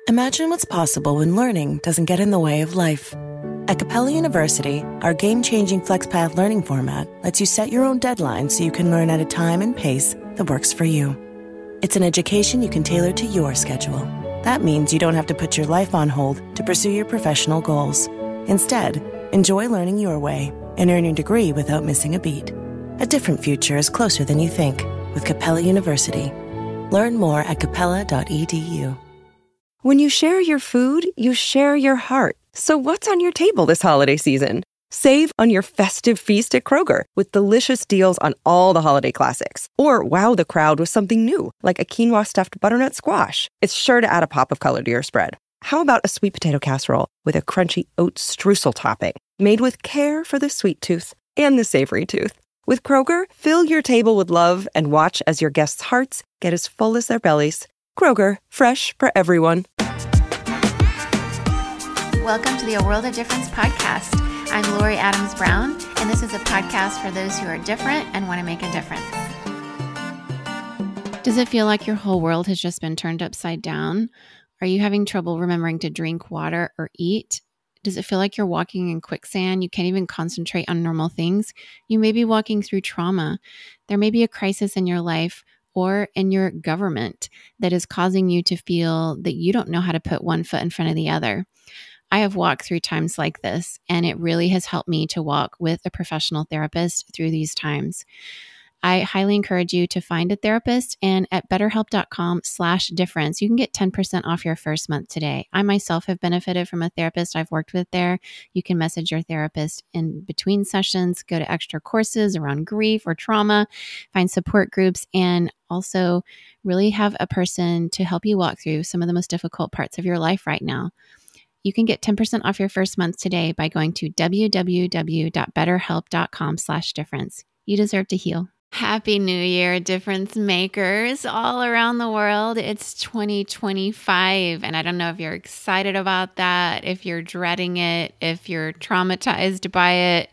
Imagine what's possible when learning doesn't get in the way of life. At Capella University, our game-changing FlexPath learning format lets you set your own deadlines so you can learn at a time and pace that works for you. It's an education you can tailor to your schedule. That means you don't have to put your life on hold to pursue your professional goals. Instead, enjoy learning your way and earn your degree without missing a beat. A different future is closer than you think with Capella University. Learn more at capella.edu. When you share your food, you share your heart. So what's on your table this holiday season? Save on your festive feast at Kroger with delicious deals on all the holiday classics. Or wow the crowd with something new, like a quinoa stuffed butternut squash. It's sure to add a pop of color to your spread. How about a sweet potato casserole with a crunchy oat streusel topping, made with care for the sweet tooth and the savory tooth? With Kroger, fill your table with love and watch as your guests' hearts get as full as their bellies. Kroger, fresh for everyone. Welcome to the A World of Difference podcast. I'm Lori Adams Brown, and this is a podcast for those who are different and want to make a difference. Does it feel like your whole world has just been turned upside down? Are you having trouble remembering to drink water or eat? Does it feel like you're walking in quicksand? You can't even concentrate on normal things? You may be walking through trauma. There may be a crisis in your life or in your government that is causing you to feel that you don't know how to put one foot in front of the other. I have walked through times like this, and it really has helped me to walk with a professional therapist through these times. I highly encourage you to find a therapist, and at betterhelp.com/difference, you can get 10% off your first month today. I myself have benefited from a therapist I've worked with there. You can message your therapist in between sessions, go to extra courses around grief or trauma, find support groups, and also really have a person to help you walk through some of the most difficult parts of your life right now. You can get 10% off your first month today by going to www.betterhelp.com/difference. You deserve to heal. Happy New Year, difference makers all around the world. It's 2025, and I don't know if you're excited about that, if you're dreading it, if you're traumatized by it,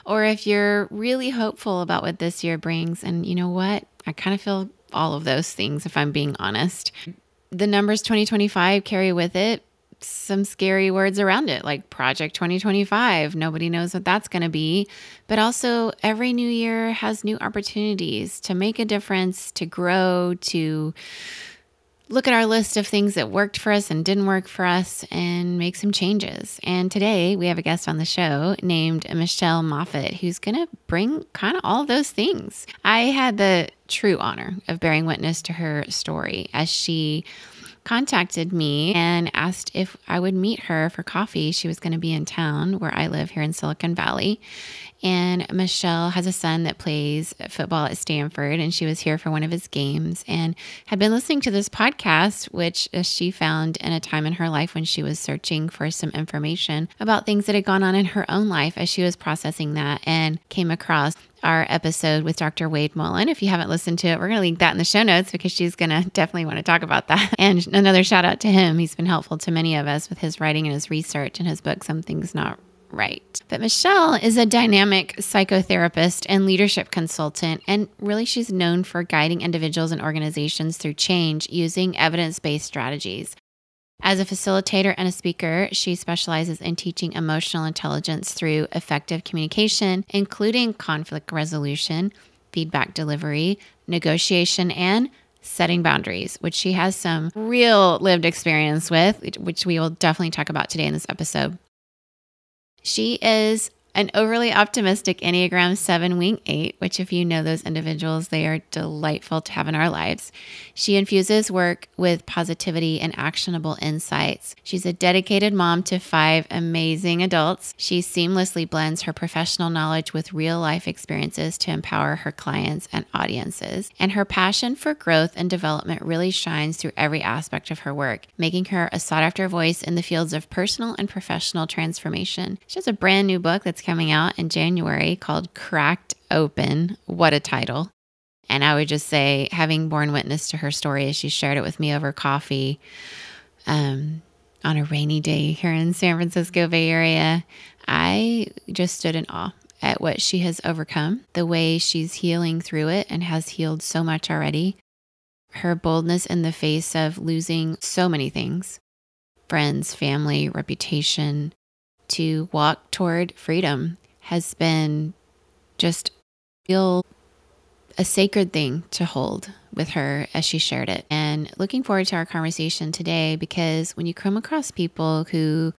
or if you're really hopeful about what this year brings. And you know what? I kind of feel all of those things, if I'm being honest. The numbers 2025 carry with it some scary words around it, like Project 2025. Nobody knows what that's going to be. But also, every new year has new opportunities to make a difference, to grow, to look at our list of things that worked for us and didn't work for us and make some changes. And today we have a guest on the show named Michelle Moffitt, who's going to bring kind of all of those things. I had the true honor of bearing witness to her story as she contacted me and asked if I would meet her for coffee. She was going to be in town where I live here in Silicon Valley. And Michelle has a son that plays football at Stanford, and she was here for one of his games and had been listening to this podcast, which she found in a time in her life when she was searching for some information about things that had gone on in her own life as she was processing that, and came across our episode with Dr. Wade Mullen. If you haven't listened to it, we're going to link that in the show notes because she's going to definitely want to talk about that. And another shout out to him. He's been helpful to many of us with his writing and his research and his book, Something's Not Right. But Michelle is a dynamic psychotherapist and leadership consultant, and really she's known for guiding individuals and organizations through change using evidence-based strategies. As a facilitator and a speaker, she specializes in teaching emotional intelligence through effective communication, including conflict resolution, feedback delivery, negotiation, and setting boundaries, which she has some real lived experience with, which we will definitely talk about today in this episode. She is an overly optimistic Enneagram 7 Wing 8, which if you know those individuals, they are delightful to have in our lives. She infuses work with positivity and actionable insights. She's a dedicated mom to 5 amazing adults. She seamlessly blends her professional knowledge with real life experiences to empower her clients and audiences. And her passion for growth and development really shines through every aspect of her work, making her a sought after voice in the fields of personal and professional transformation. She has a brand new book that's coming out in January called Cracked Open. What a title. And I would just say, having borne witness to her story as she shared it with me over coffee on a rainy day here in San Francisco Bay Area, I just stood in awe at what she has overcome, the way she's healing through it and has healed so much already, her boldness in the face of losing so many things, friends, family, reputation to walk toward freedom has been just feel a sacred thing to hold with her as she shared it. And looking forward to our conversation today, because when you come across people who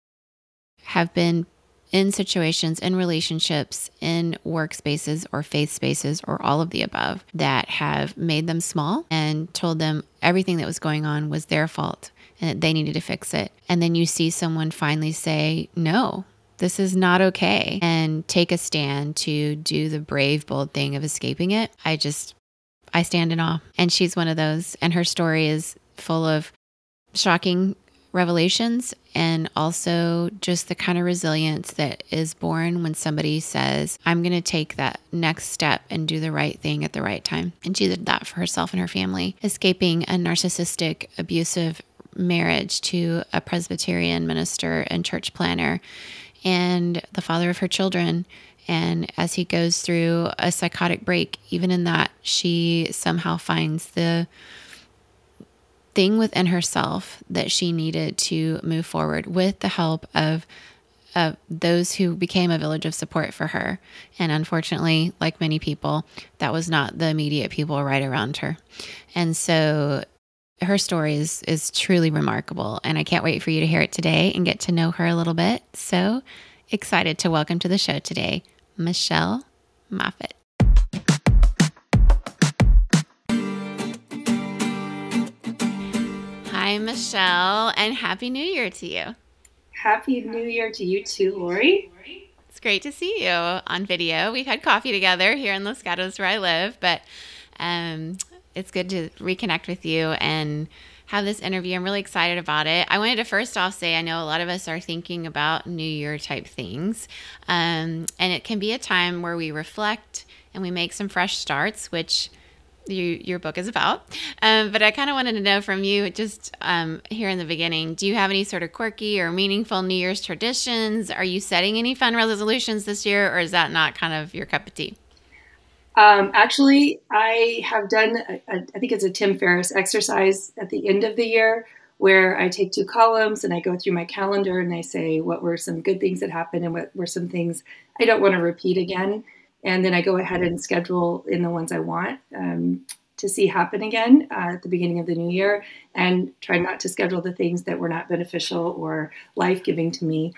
have been in situations, in relationships, in workspaces or faith spaces, or all of the above, that have made them small and told them everything that was going on was their fault and that they needed to fix it. And then you see someone finally say, no, this is not okay, and take a stand to do the brave, bold thing of escaping it. I stand in awe. And she's one of those. And her story is full of shocking revelations and also just the kind of resilience that is born when somebody says, I'm going to take that next step and do the right thing at the right time. And she did that for herself and her family, escaping a narcissistic, abusive marriage to a Presbyterian minister and church planner and the father of her children. And as he goes through a psychotic break, even in that, she somehow finds the thing within herself that she needed to move forward with the help of those who became a village of support for her. And unfortunately, like many people, that was not the immediate people right around her. And so her story is truly remarkable. And I can't wait for you to hear it today and get to know her a little bit. So excited to welcome to the show today, Michelle Moffitt. Hi, Michelle, and Happy New Year to you. Happy New Year to you too, Lori. It's great to see you on video. We've had coffee together here in Los Gatos where I live, but it's good to reconnect with you and have this interview. I'm really excited about it. I wanted to first off say, I know a lot of us are thinking about New Year type things, and it can be a time where we reflect and we make some fresh starts, which your book is about. But I kind of wanted to know from you, just here in the beginning, do you have any sort of quirky or meaningful New Year's traditions? Are you setting any fun resolutions this year, or is that not kind of your cup of tea? Actually, I have done, I think it's a Tim Ferriss exercise at the end of the year where I take 2 columns and I go through my calendar and I say what were some good things that happened and what were some things I don't want to repeat again. And then I go ahead and schedule in the ones I want to see happen again at the beginning of the new year, and try not to schedule the things that were not beneficial or life-giving to me.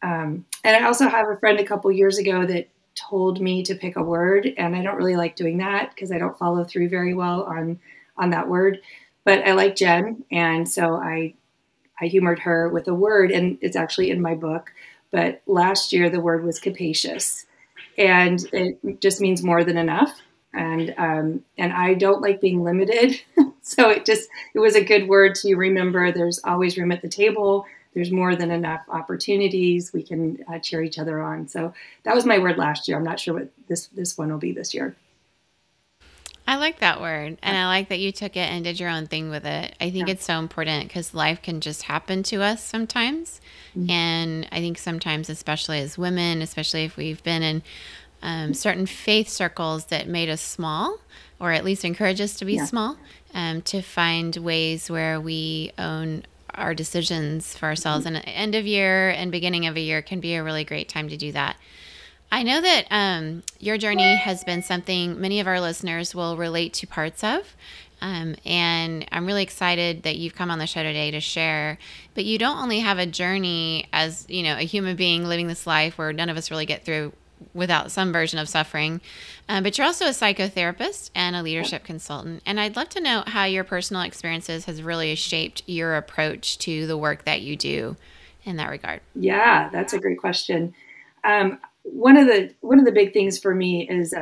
And I also have a friend a couple years ago that told me to pick a word, and I don't really like doing that because I don't follow through very well on that word. But I like Jen, and so I humored her with a word, and it's actually in my book. But last year the word was capacious, and it just means more than enough. And I don't like being limited, so it was a good word to remember. There's always room at the table. There's more than enough opportunities. We can cheer each other on. So that was my word last year. I'm not sure what this one will be this year. I like that word. And I like that you took it and did your own thing with it. I think it's so important because life can just happen to us sometimes. Mm-hmm. And I think sometimes, especially as women, especially if we've been in certain faith circles that made us small, or at least encourage us to be small, to find ways where we own our decisions for ourselves. And end of year and beginning of a year can be a really great time to do that. I know that your journey has been something many of our listeners will relate to parts of. And I'm really excited that you've come on the show today to share. But you don't only have a journey as, a human being living this life where none of us really get through without some version of suffering, but you're also a psychotherapist and a leadership consultant. And I'd love to know how your personal experiences has really shaped your approach to the work that you do in that regard. Yeah, that's a great question. One of the big things for me is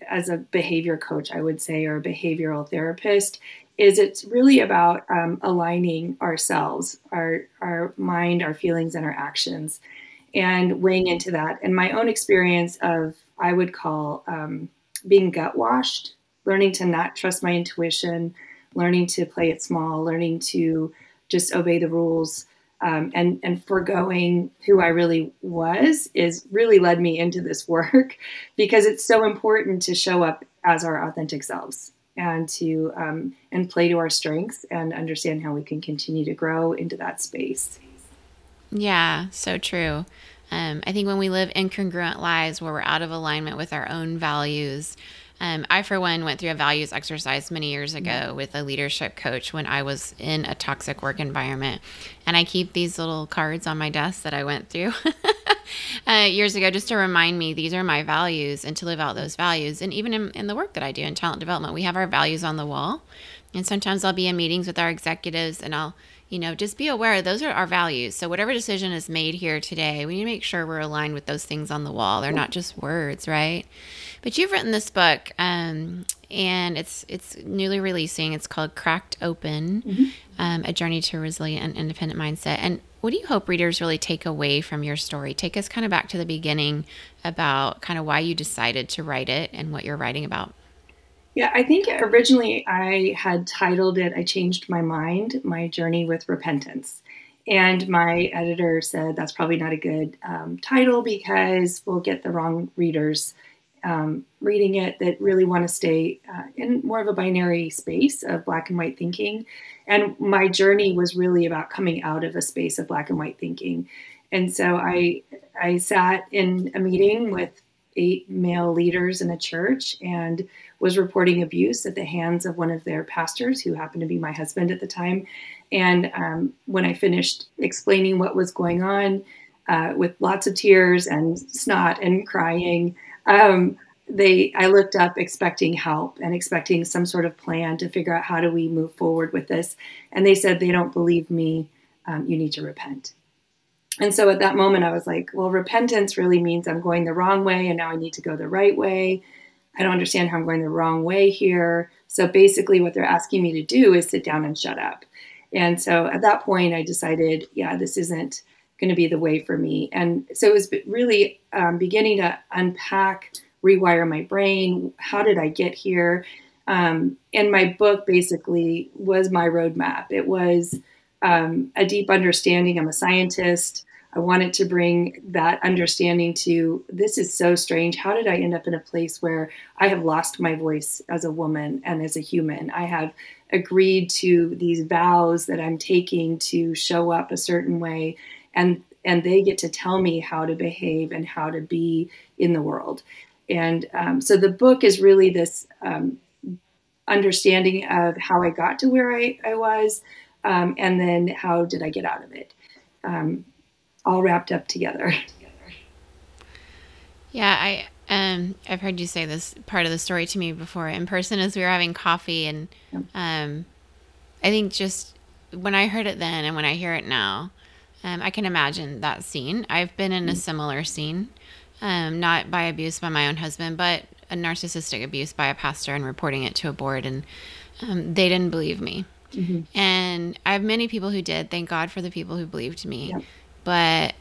as a behavior coach, I would say, or a behavioral therapist, is it's really about aligning ourselves, our mind, our feelings, and our actions, and weighing into that. And my own experience of, I would call being gut washed, learning to not trust my intuition, learning to play it small, learning to just obey the rules, and forgoing who I really was, is really led me into this work, because it's so important to show up as our authentic selves and to and play to our strengths and understand how we can continue to grow into that space. Yeah, so true. I think when we live incongruent lives where we're out of alignment with our own values, I, for one, went through a values exercise many years ago with a leadership coach when I was in a toxic work environment. And I keep these little cards on my desk that I went through years ago just to remind me these are my values and to live out those values. And even in the work that I do in talent development, we have our values on the wall. And sometimes I'll be in meetings with our executives and I'll, just be aware those are our values. So whatever decision is made here today, we need to make sure we're aligned with those things on the wall. They're not just words, right? But you've written this book, and it's newly releasing. It's called Cracked Open, A Journey to a Resilient and Independent Mindset. And what do you hope readers really take away from your story? Take us kind of back to the beginning about kind of why you decided to write it and what you're writing about. Yeah, I think originally I had titled it, I Changed My Mind, My Journey with Repentance. And my editor said that's probably not a good title because we'll get the wrong readers reading it that really want to stay in more of a binary space of black and white thinking. And my journey was really about coming out of a space of black and white thinking. And so I sat in a meeting with 8 male leaders in a church and was reporting abuse at the hands of one of their pastors, who happened to be my husband at the time. And when I finished explaining what was going on, with lots of tears and snot and crying, I looked up expecting help and expecting some sort of plan to figure out how do we move forward with this. And they said, they don't believe me. You need to repent. And so at that moment, I was like, well, repentance really means I'm going the wrong way, and now I need to go the right way. I don't understand how I'm going the wrong way here. So basically what they're asking me to do is sit down and shut up. And so at that point, I decided, yeah, this isn't going to be the way for me. And so it was really beginning to unpack, rewire my brain. How did I get here? And my book basically was my roadmap. It was a deep understanding. I'm a scientist. I wanted to bring that understanding to, this is so strange. How did I end up in a place where I have lost my voice as a woman and as a human? I have agreed to these vows that I'm taking to show up a certain way, and they get to tell me how to behave and how to be in the world. And so the book is really this understanding of how I got to where I was, and then how did I get out of it. All wrapped up together. Yeah, I've heard you say this part of the story to me before in person as we were having coffee, and I think just when I heard it then and when I hear it now, I can imagine that scene. I've been in a similar scene, not by abuse by my own husband, but a narcissistic abuse by a pastor, and reporting it to a board, and they didn't believe me. Mm-hmm. And I have many people who did. Thank God for the people who believed me. Yep. But,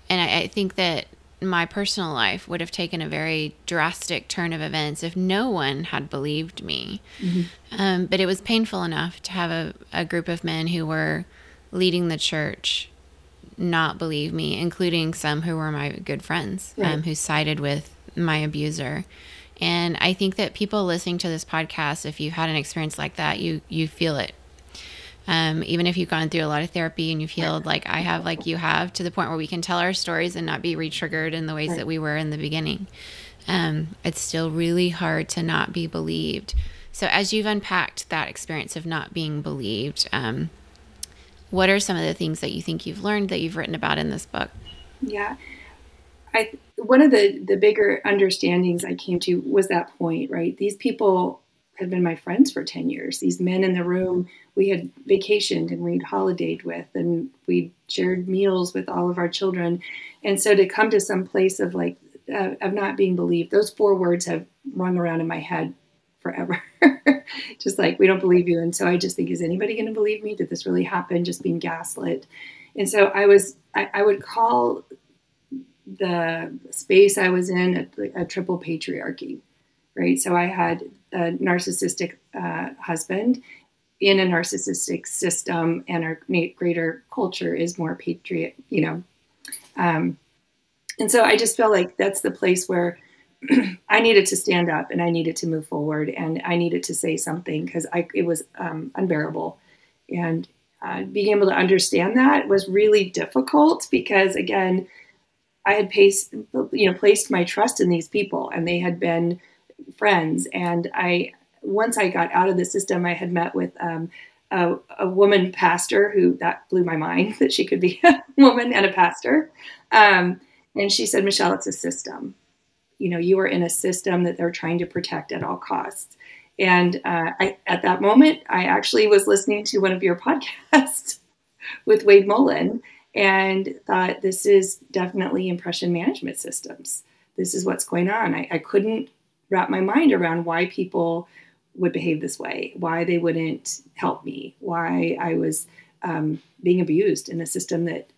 and I think that my personal life would have taken a very drastic turn of events if no one had believed me. Mm-hmm. But it was painful enough to have a group of men who were leading the church not believe me, including some who were my good friends, right, who sided with my abuser. And I think that people listening to this podcast, if you've had an experience like that, you feel it. Even if you've gone through a lot of therapy and you've healed like I have, like you have, to the point where we can tell our stories and not be re-triggered in the ways that we were in the beginning. It's still really hard to not be believed. So as you've unpacked that experience of not being believed, what are some of the things that you think you've learned that you've written about in this book? Yeah. One of the bigger understandings I came to was that point, right? These people had been my friends for 10 years. These men in the room we had vacationed and we'd holidayed with, and we shared meals with all of our children. And so to come to some place of like, of not being believed, those 4 words have rung around in my head forever. Just like, we don't believe you. And so I just think, is anybody going to believe me? Did this really happen? Just being gaslit. And so I would call the space I was in a triple patriarchy, right? So I had a narcissistic husband in a narcissistic system, and our greater culture is more patriot, and so I just felt like that's the place where I needed to stand up and I needed to move forward and I needed to say something because it was unbearable. And being able to understand that was really difficult because, again, I had placed my trust in these people, and they had been friends. And once I got out of the system, I had met with a woman pastor that blew my mind that she could be a woman and a pastor. And she said, Michelle, it's a system. You are in a system that they're trying to protect at all costs. And at that moment, I actually was listening to one of your podcasts with Wade Mullen and thought, this is definitely impression management systems. This is what's going on. I couldn't wrap my mind around why people would behave this way, why they wouldn't help me, why I was being abused in a system that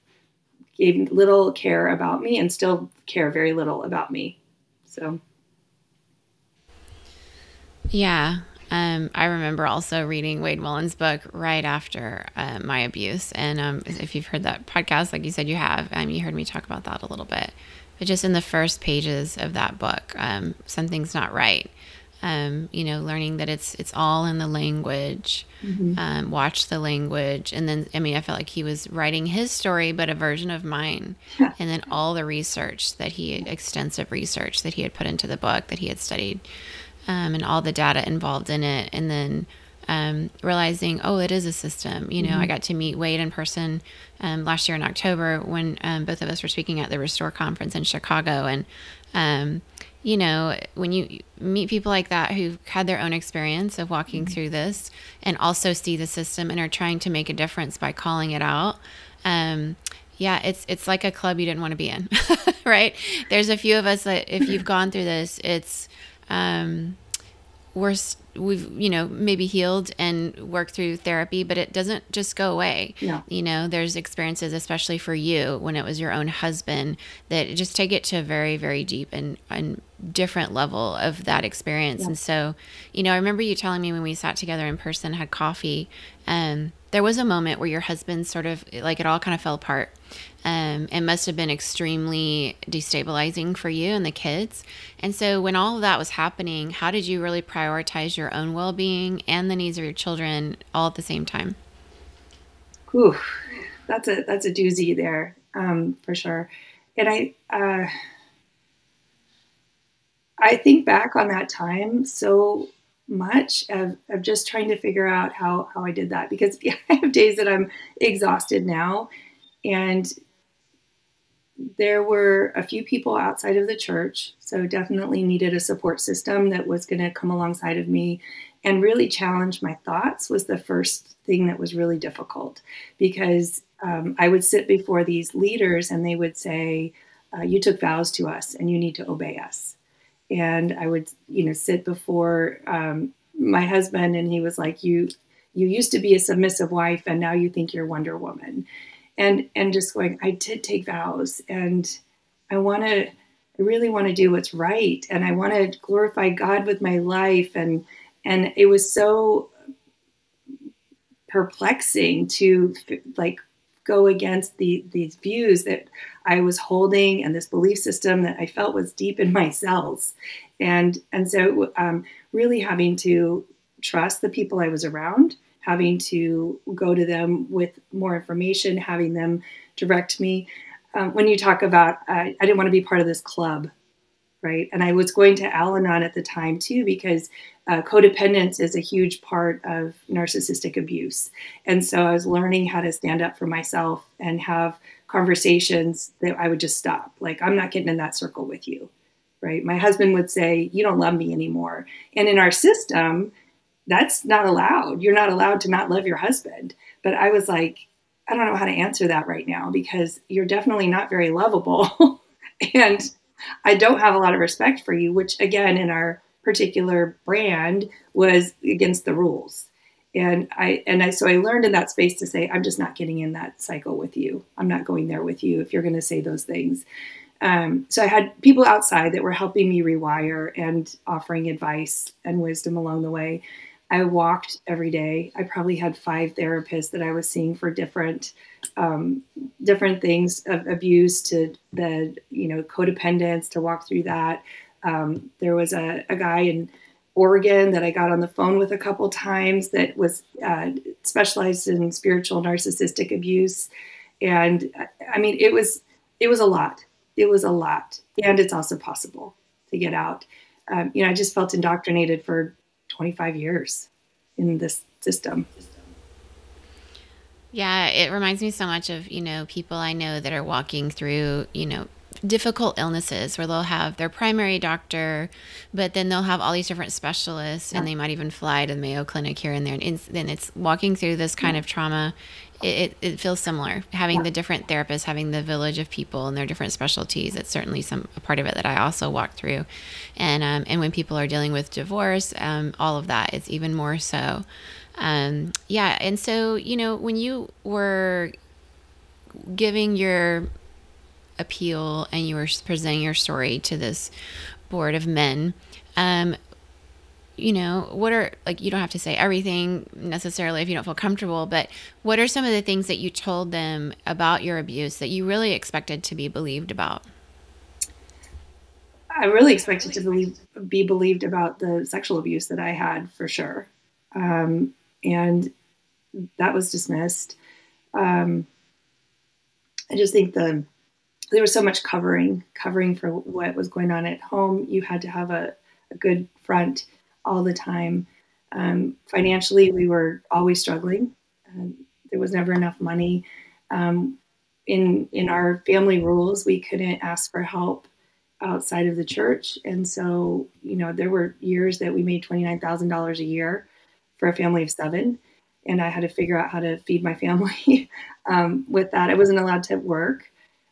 gave little care about me and still care very little about me. So. Yeah. I remember also reading Wade Mullen's book right after my abuse. And if you've heard that podcast, like you said you have, you heard me talk about that a little bit. But just in the first pages of that book, something's not right. Learning that it's all in the language, watch the language. And then, I felt like he was writing his story, but a version of mine. Yeah. And then all the extensive research that he had put into the book, that he had studied, and all the data involved in it. And then realizing, it is a system. I got to meet Wade in person last year in October when both of us were speaking at the Restore conference in Chicago. And, when you meet people like that who've had their own experience of walking through this and also see the system and are trying to make a difference by calling it out, it's like a club you didn't want to be in, right? There's a few of us that if you've gone through this, it's we've maybe healed and worked through therapy, but it doesn't just go away. No. There's experiences, especially for you when it was your own husband, that just take it to a very, very deep and different level of that experience. Yeah. And so, I remember you telling me when we sat together in person, had coffee, there was a moment where your husband sort of like it all kind of fell apart. It must have been extremely destabilizing for you and the kids. And so when all of that was happening, how did you really prioritize your own well-being and the needs of your children all at the same time? Ooh, that's a doozy there, for sure. And I think back on that time so much of just trying to figure out how I did that, because I have days that I'm exhausted now. And there were a few people outside of the church, so definitely needed a support system that was going to come alongside of me and really challenge my thoughts was the first thing that was really difficult, because I would sit before these leaders and they would say, you took vows to us and you need to obey us. And I would, sit before my husband and he was like, you used to be a submissive wife and now you think you're Wonder Woman. And just going, I did take vows and I really want to do what's right. And I want to glorify God with my life. And it was so perplexing to go against these views that I was holding and this belief system that I felt was deep in my cells. And so really having to trust the people I was around, having to go to them with more information, having them direct me. When you talk about, I didn't want to be part of this club, right? And I was going to Al-Anon at the time too, because codependence is a huge part of narcissistic abuse. And so I was learning how to stand up for myself and have conversations that I would just stop. Like, I'm not getting in that circle with you, right? My husband would say, you don't love me anymore. And in our system, that's not allowed. You're not allowed to not love your husband. But I was like, I don't know how to answer that right now, because you're definitely not very lovable. And I don't have a lot of respect for you, which again, in our particular brand was against the rules. So I learned in that space to say, I'm just not getting in that cycle with you. I'm not going there with you if you're going to say those things. So I had people outside that were helping me rewire and offering advice and wisdom along the way. I walked every day. I probably had 5 therapists that I was seeing for different things, of abuse to the, codependence, to walk through that. There was a guy in Oregon that I got on the phone with a couple times that was specialized in spiritual narcissistic abuse. And I mean, it was a lot. It was a lot. And it's also possible to get out. I just felt indoctrinated for 25 years in this system. Yeah, it reminds me so much of, people I know that are walking through, difficult illnesses where they'll have their primary doctor, but then they'll have all these different specialists, and they might even fly to the Mayo Clinic here and there. And then it's walking through this kind of trauma. It feels similar, having the different therapists, having the village of people and their different specialties. It's certainly a part of it that I also walk through. And when people are dealing with divorce, all of that, it's even more so. And so, when you were giving your appeal and you were presenting your story to this board of men, what are, you don't have to say everything necessarily if you don't feel comfortable, but what are some of the things that you told them about your abuse that you really expected to be believed about? I really expected to be believed about the sexual abuse that I had, for sure. And that was dismissed. I just think there was so much covering for what was going on at home. You had to have a good front all the time. Financially, we were always struggling. There was never enough money. In our family rules, we couldn't ask for help outside of the church. And so, there were years that we made $29,000 a year for a family of 7. And I had to figure out how to feed my family with that. I wasn't allowed to work.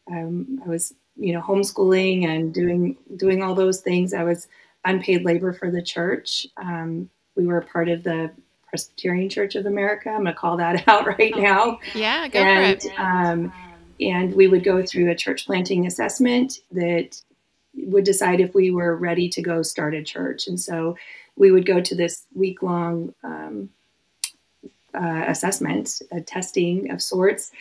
I was, homeschooling and doing all those things. I was unpaid labor for the church. We were part of the Presbyterian Church of America. I'm going to call that out right now. Yeah, go for it. And we would go through a church planting assessment that would decide if we were ready to go start a church. And so we would go to this week-long assessment, a testing of sorts,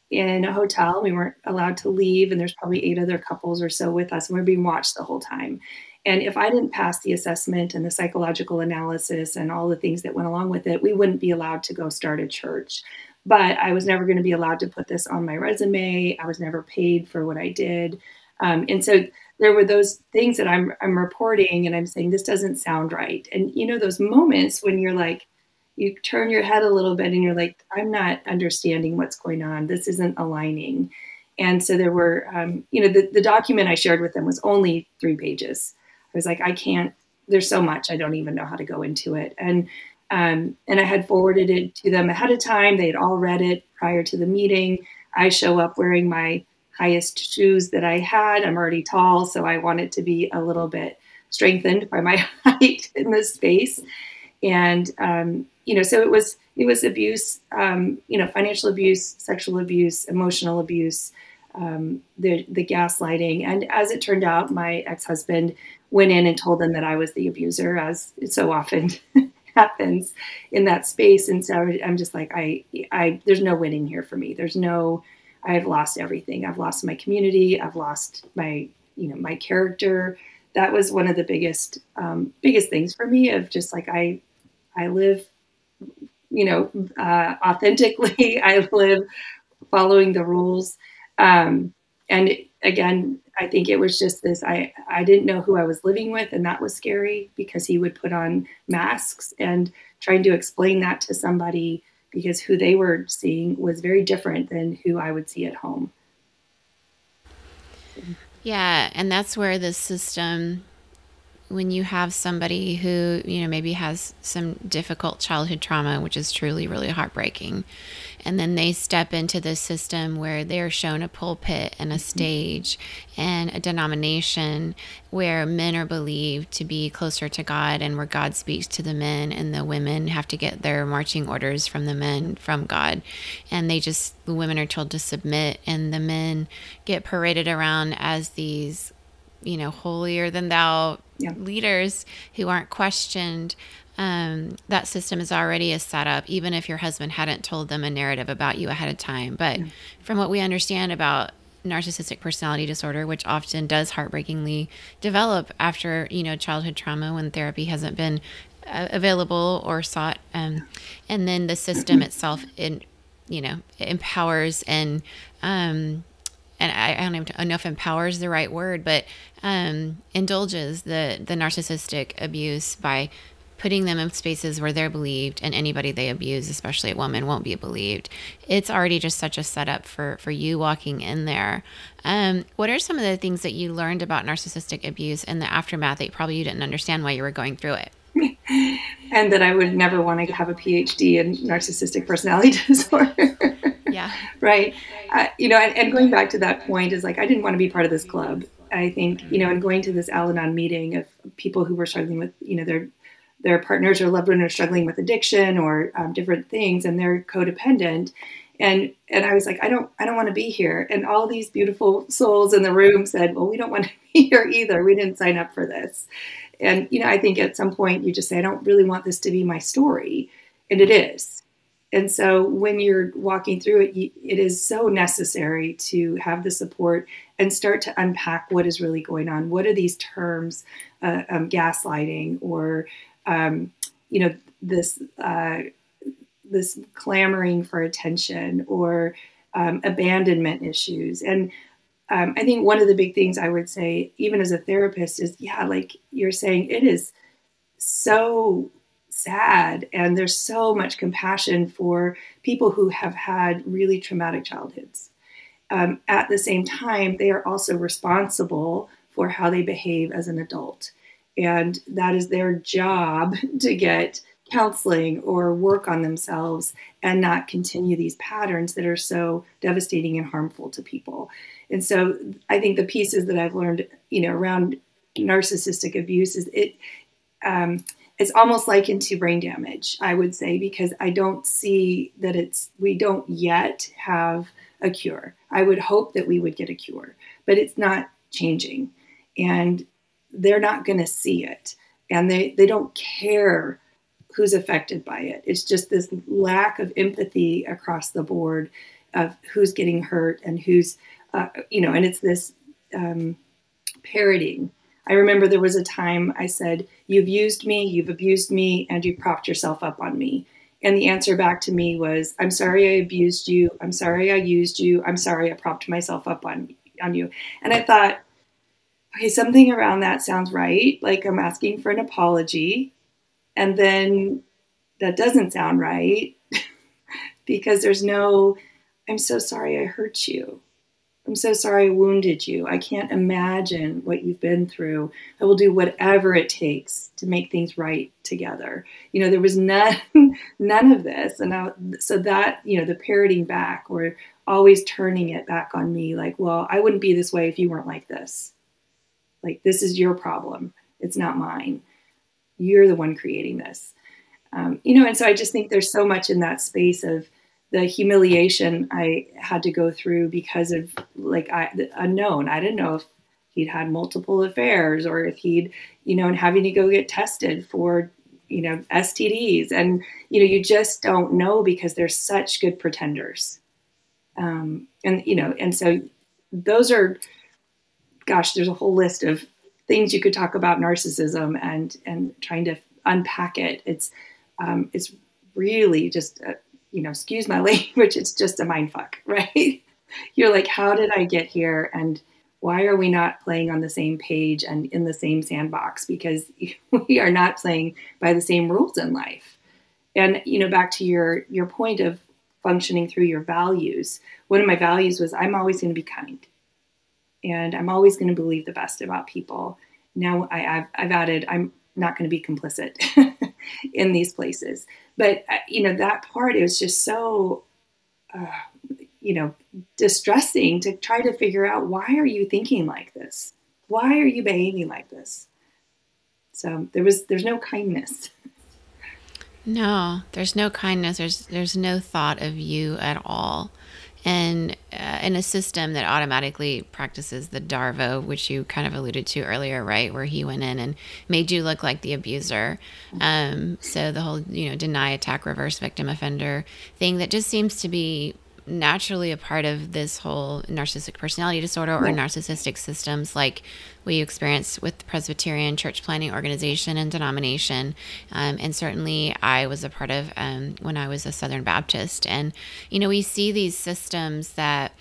in a hotel. We weren't allowed to leave, and there's probably 8 other couples or so with us, and we were being watched the whole time. And if I didn't pass the assessment and the psychological analysis and all the things that went along with it, we wouldn't be allowed to go start a church. But I was never going to be allowed to put this on my resume. I was never paid for what I did. And so there were those things that I'm reporting, and I'm saying, this doesn't sound right. And, those moments when you're like, you turn your head a little bit and you're like, I'm not understanding what's going on. This isn't aligning. And so there were, the document I shared with them was only 3 pages. I was like, I can't, there's so much, I don't even know how to go into it. And I had forwarded it to them ahead of time. They had all read it prior to the meeting. I show up wearing my highest shoes that I had. I'm already tall, so I wanted to be a little bit strengthened by my height in this space. And, so it was abuse, financial abuse, sexual abuse, emotional abuse, the gaslighting. And as it turned out, my ex-husband went in and told them that I was the abuser, as it so often happens in that space. And so I'm just like, there's no winning here for me. I've lost everything. I've lost my community. I've lost my character. That was one of the biggest things for me, of just like, I live, authentically. I live following the rules. And again, I think it was just this, I didn't know who I was living with, and that was scary because he would put on masks, and trying to explain that to somebody, because who they were seeing was very different than who I would see at home. Yeah. And that's where the system, when you have somebody who, maybe has some difficult childhood trauma, which is truly really heartbreaking, and then they step into this system where they're shown a pulpit and a stage and a denomination where men are believed to be closer to God, and where God speaks to the men, and the women have to get their marching orders from the men from God. And the women are told to submit, and the men get paraded around as these, holier than thou leaders who aren't questioned. That system is already a setup, even if your husband hadn't told them a narrative about you ahead of time. But from what we understand about narcissistic personality disorder, which often does heartbreakingly develop after, childhood trauma when therapy hasn't been available or sought. And then the system itself, empowers and I don't even know if empower is the right word, but indulges the narcissistic abuse by putting them in spaces where they're believed, and anybody they abuse, especially a woman, won't be believed. It's already just such a setup for you walking in there. What are some of the things that you learned about narcissistic abuse in the aftermath that probably you didn't understand while you were going through it? And that I would never want to have a PhD in narcissistic personality disorder. Yeah. Right. And going back to that point is like, I didn't want to be part of this club. I think, and going to this Al-Anon meeting of people who were struggling with, their partners or loved one are struggling with addiction or different things, and they're codependent. And I was like, I don't want to be here. And all these beautiful souls in the room said, well, we don't want to be here either. We didn't sign up for this. And, I think at some point you just say, I don't really want this to be my story. And it is. And so when you're walking through it, it is so necessary to have the support and start to unpack what is really going on. What are these terms, gaslighting or, this clamoring for attention or abandonment issues. And I think one of the big things I would say, even as a therapist, is, like you're saying, it is so sad. And there's so much compassion for people who have had really traumatic childhoods. At the same time, they are also responsible for how they behave as an adult. And that is their job to get counseling or work on themselves and not continue these patterns that are so devastating and harmful to people. And so I think the pieces that I've learned, around narcissistic abuse is it's almost likened to brain damage, I would say, because I don't see that we don't yet have a cure. I would hope that we would get a cure, but it's not changing. And they're not going to see it. And they don't care who's affected by it. It's just this lack of empathy across the board of who's getting hurt and who's, and it's this parroting. I remember there was a time I said, you've used me, you've abused me, and you've propped yourself up on me. And the answer back to me was, I'm sorry I abused you. I'm sorry I used you. I'm sorry I propped myself up on you. And I thought, okay, something around that sounds right. Like I'm asking for an apology. And then that doesn't sound right because there's no, I'm so sorry I hurt you. I'm so sorry I wounded you. I can't imagine what you've been through. I will do whatever it takes to make things right together. There was none of this. And so that, the parroting back or always turning it back on me, like, well, I wouldn't be this way if you weren't like this. Like, this is your problem. It's not mine. You're the one creating this. And so I just think there's so much in that space of the humiliation I had to go through because of the unknown. I didn't know if he'd had multiple affairs or if he'd, and having to go get tested for, STDs. And, you just don't know because they're such good pretenders. And so those are, gosh, there's a whole list of things you could talk about narcissism and trying to unpack it. It's really just, excuse my language, it's just a mind fuck, right? You're like, how did I get here? And why are we not playing on the same page and in the same sandbox? Because we are not playing by the same rules in life. And, back to your point of functioning through your values. One of my values was I'm always going to be kind. And I'm always going to believe the best about people. Now I've added, I'm not going to be complicit in these places. But, that part, it was just so, distressing to try to figure out, why are you thinking like this? Why are you behaving like this? So there's no kindness. No, there's no kindness. There's no thought of you at all. And in a system that automatically practices the DARVO, which you kind of alluded to earlier, right? Where he went in and made you look like the abuser. So the whole, deny, attack, reverse, victim, offender thing that just seems to be naturally a part of this whole narcissistic personality disorder or narcissistic systems like we experience with the Presbyterian church planting organization and denomination. And certainly I was a part of when I was a Southern Baptist. And, we see these systems that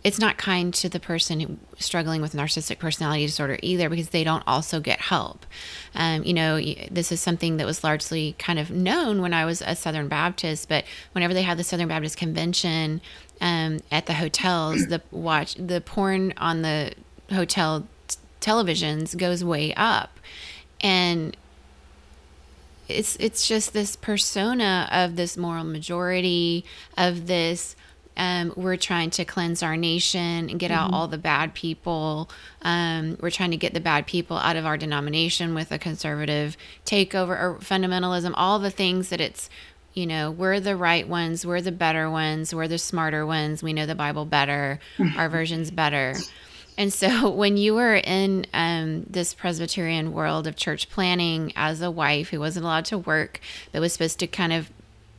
it's not kind to the person who struggling with narcissistic personality disorder either, because they don't also get help. This is something that was largely kind of known when I was a Southern Baptist, but whenever they had the Southern Baptist convention at the hotels, the porn on the hotel televisions goes way up. And it's just this persona of this moral majority, of this we're trying to cleanse our nation and get out all the bad people. We're trying to get the bad people out of our denomination with a conservative takeover or fundamentalism, all the things that it's, we're the right ones, we're the better ones, we're the smarter ones, we know the Bible better, our version's better. And so when you were in this Presbyterian world of church planning as a wife who wasn't allowed to work, that was supposed to kind of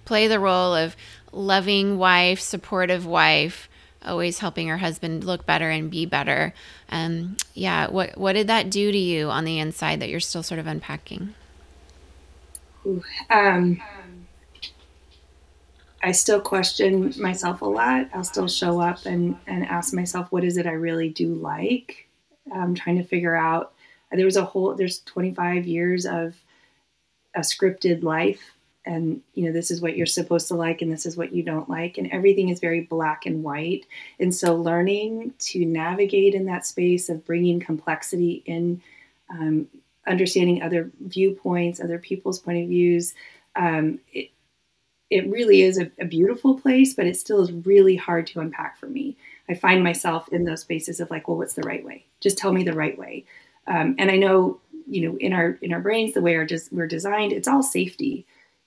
play the role of loving wife, supportive wife, always helping her husband look better and be better. What did that do to you on the inside that you're still sort of unpacking? I still question myself a lot. I'll still show up and ask myself, what is it I really do like? I'm trying to figure out, there's 25 years of a scripted life. And, this is what you're supposed to like, and this is what you don't like. And everything is very black and white. And so learning to navigate in that space of bringing complexity in, understanding other viewpoints, other people's point of views, it really is a beautiful place, but it still is really hard to unpack for me. I find myself in those spaces of like, well, what's the right way? Just tell me the right way. And I know, in our brains, the way we're designed, it's all safety.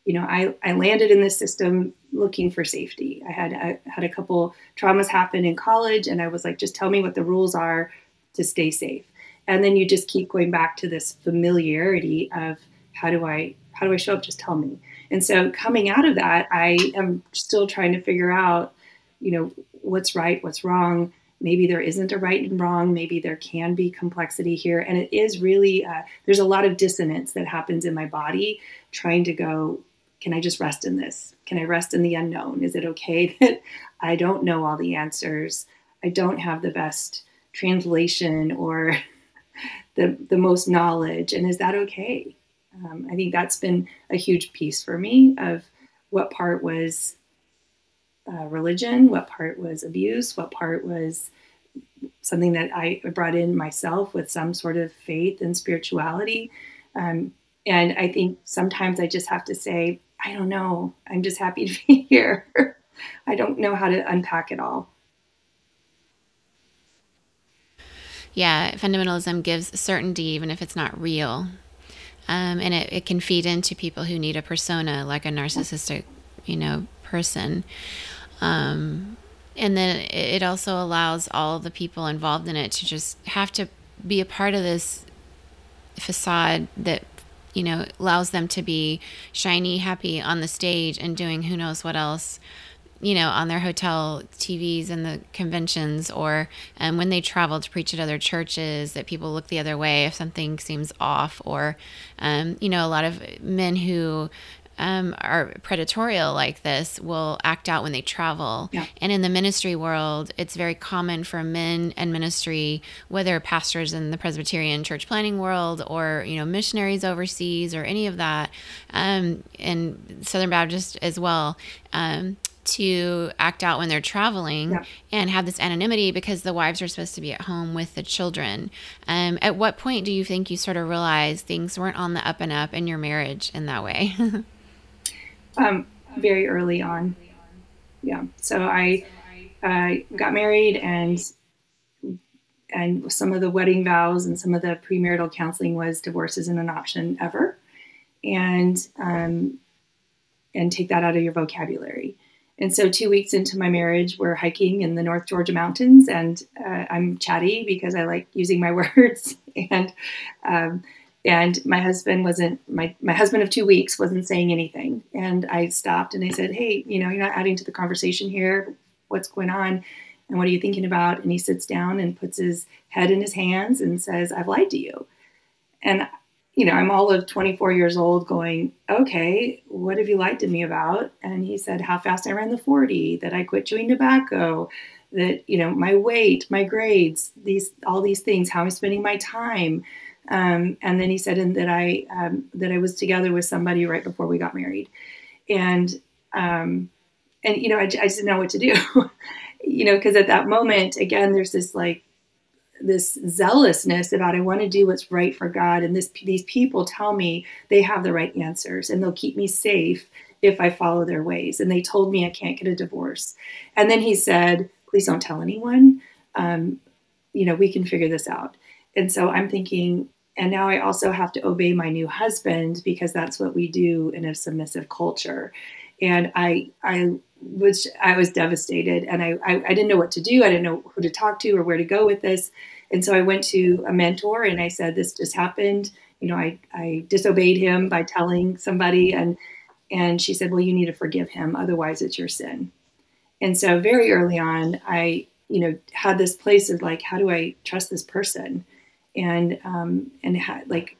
I landed in this system looking for safety. I had a couple traumas happen in college, and I was like, just tell me what the rules are to stay safe. And then you just keep going back to this familiarity of how do I show up? Just tell me. And so coming out of that, I am still trying to figure out, what's right, what's wrong. Maybe there isn't a right and wrong. Maybe there can be complexity here. And it is really, there's a lot of dissonance that happens in my body trying to go, can I just rest in this? Can I rest in the unknown? Is it okay that I don't know all the answers? I don't have the best translation or the most knowledge. And is that okay? I think that's been a huge piece for me of what part was religion, what part was abuse, what part was something that I brought in myself with some sort of faith and spirituality. And I think sometimes I just have to say, I don't know. I'm just happy to be here. I don't know how to unpack it all. Yeah, fundamentalism gives certainty even if it's not real. And it can feed into people who need a persona like a narcissistic, person. And then it also allows all the people involved in it to just have to be a part of this facade that allows them to be shiny, happy on the stage and doing who knows what else, on their hotel TVs and the conventions, or when they travel to preach at other churches, that people look the other way if something seems off, or, a lot of men who are predatorial like this will act out when they travel. Yeah. And in the ministry world, it's very common for men in ministry, whether pastors in the Presbyterian church planning world or, missionaries overseas or any of that, and Southern Baptist as well, to act out when they're traveling and have this anonymity because the wives are supposed to be at home with the children. At what point do you think you sort of realized things weren't on the up and up in your marriage in that way? Very early on. Yeah. So I got married, and some of the wedding vows and some of the premarital counseling was divorce isn't an option ever. And take that out of your vocabulary. And so 2 weeks into my marriage, we're hiking in the North Georgia mountains, and I'm chatty because I like using my words. And And my husband wasn't, my husband of 2 weeks wasn't saying anything. And I stopped and I said, hey, you're not adding to the conversation here. What's going on? And what are you thinking about? And he sits down and puts his head in his hands and says, I've lied to you. And, I'm all of 24 years old going, okay, what have you lied to me about? And he said, how fast I ran the 40, that I quit chewing tobacco, that, my weight, my grades, all these things, how I'm spending my time. And then he said, and that I was together with somebody right before we got married. And I just didn't know what to do, because at that moment, again, there's this zealousness about, I want to do what's right for God. And these people tell me they have the right answers and they'll keep me safe if I follow their ways. And they told me I can't get a divorce. And then he said, please don't tell anyone. We can figure this out. And so I'm thinking, and now I also have to obey my new husband because that's what we do in a submissive culture. And I was devastated, and I didn't know what to do. I didn't know who to talk to or where to go with this. And so I went to a mentor and I said, this just happened. I disobeyed him by telling somebody. And she said, well, you need to forgive him. Otherwise it's your sin. And so very early on, I, had this place of how do I trust this person? And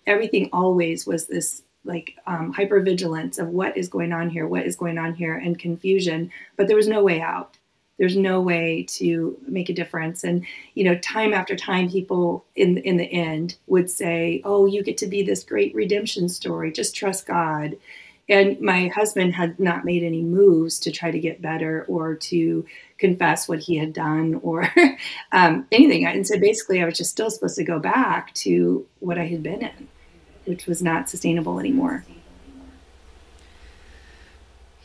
everything always was this hypervigilance of what is going on here, and confusion, but there was no way out. There's no way to make a difference. And, time after time, people in the end would say, oh, you get to be this great redemption story. Just trust God. And my husband had not made any moves to try to get better or to confess what he had done or anything. And so basically I was just still supposed to go back to what I had been in, which was not sustainable anymore.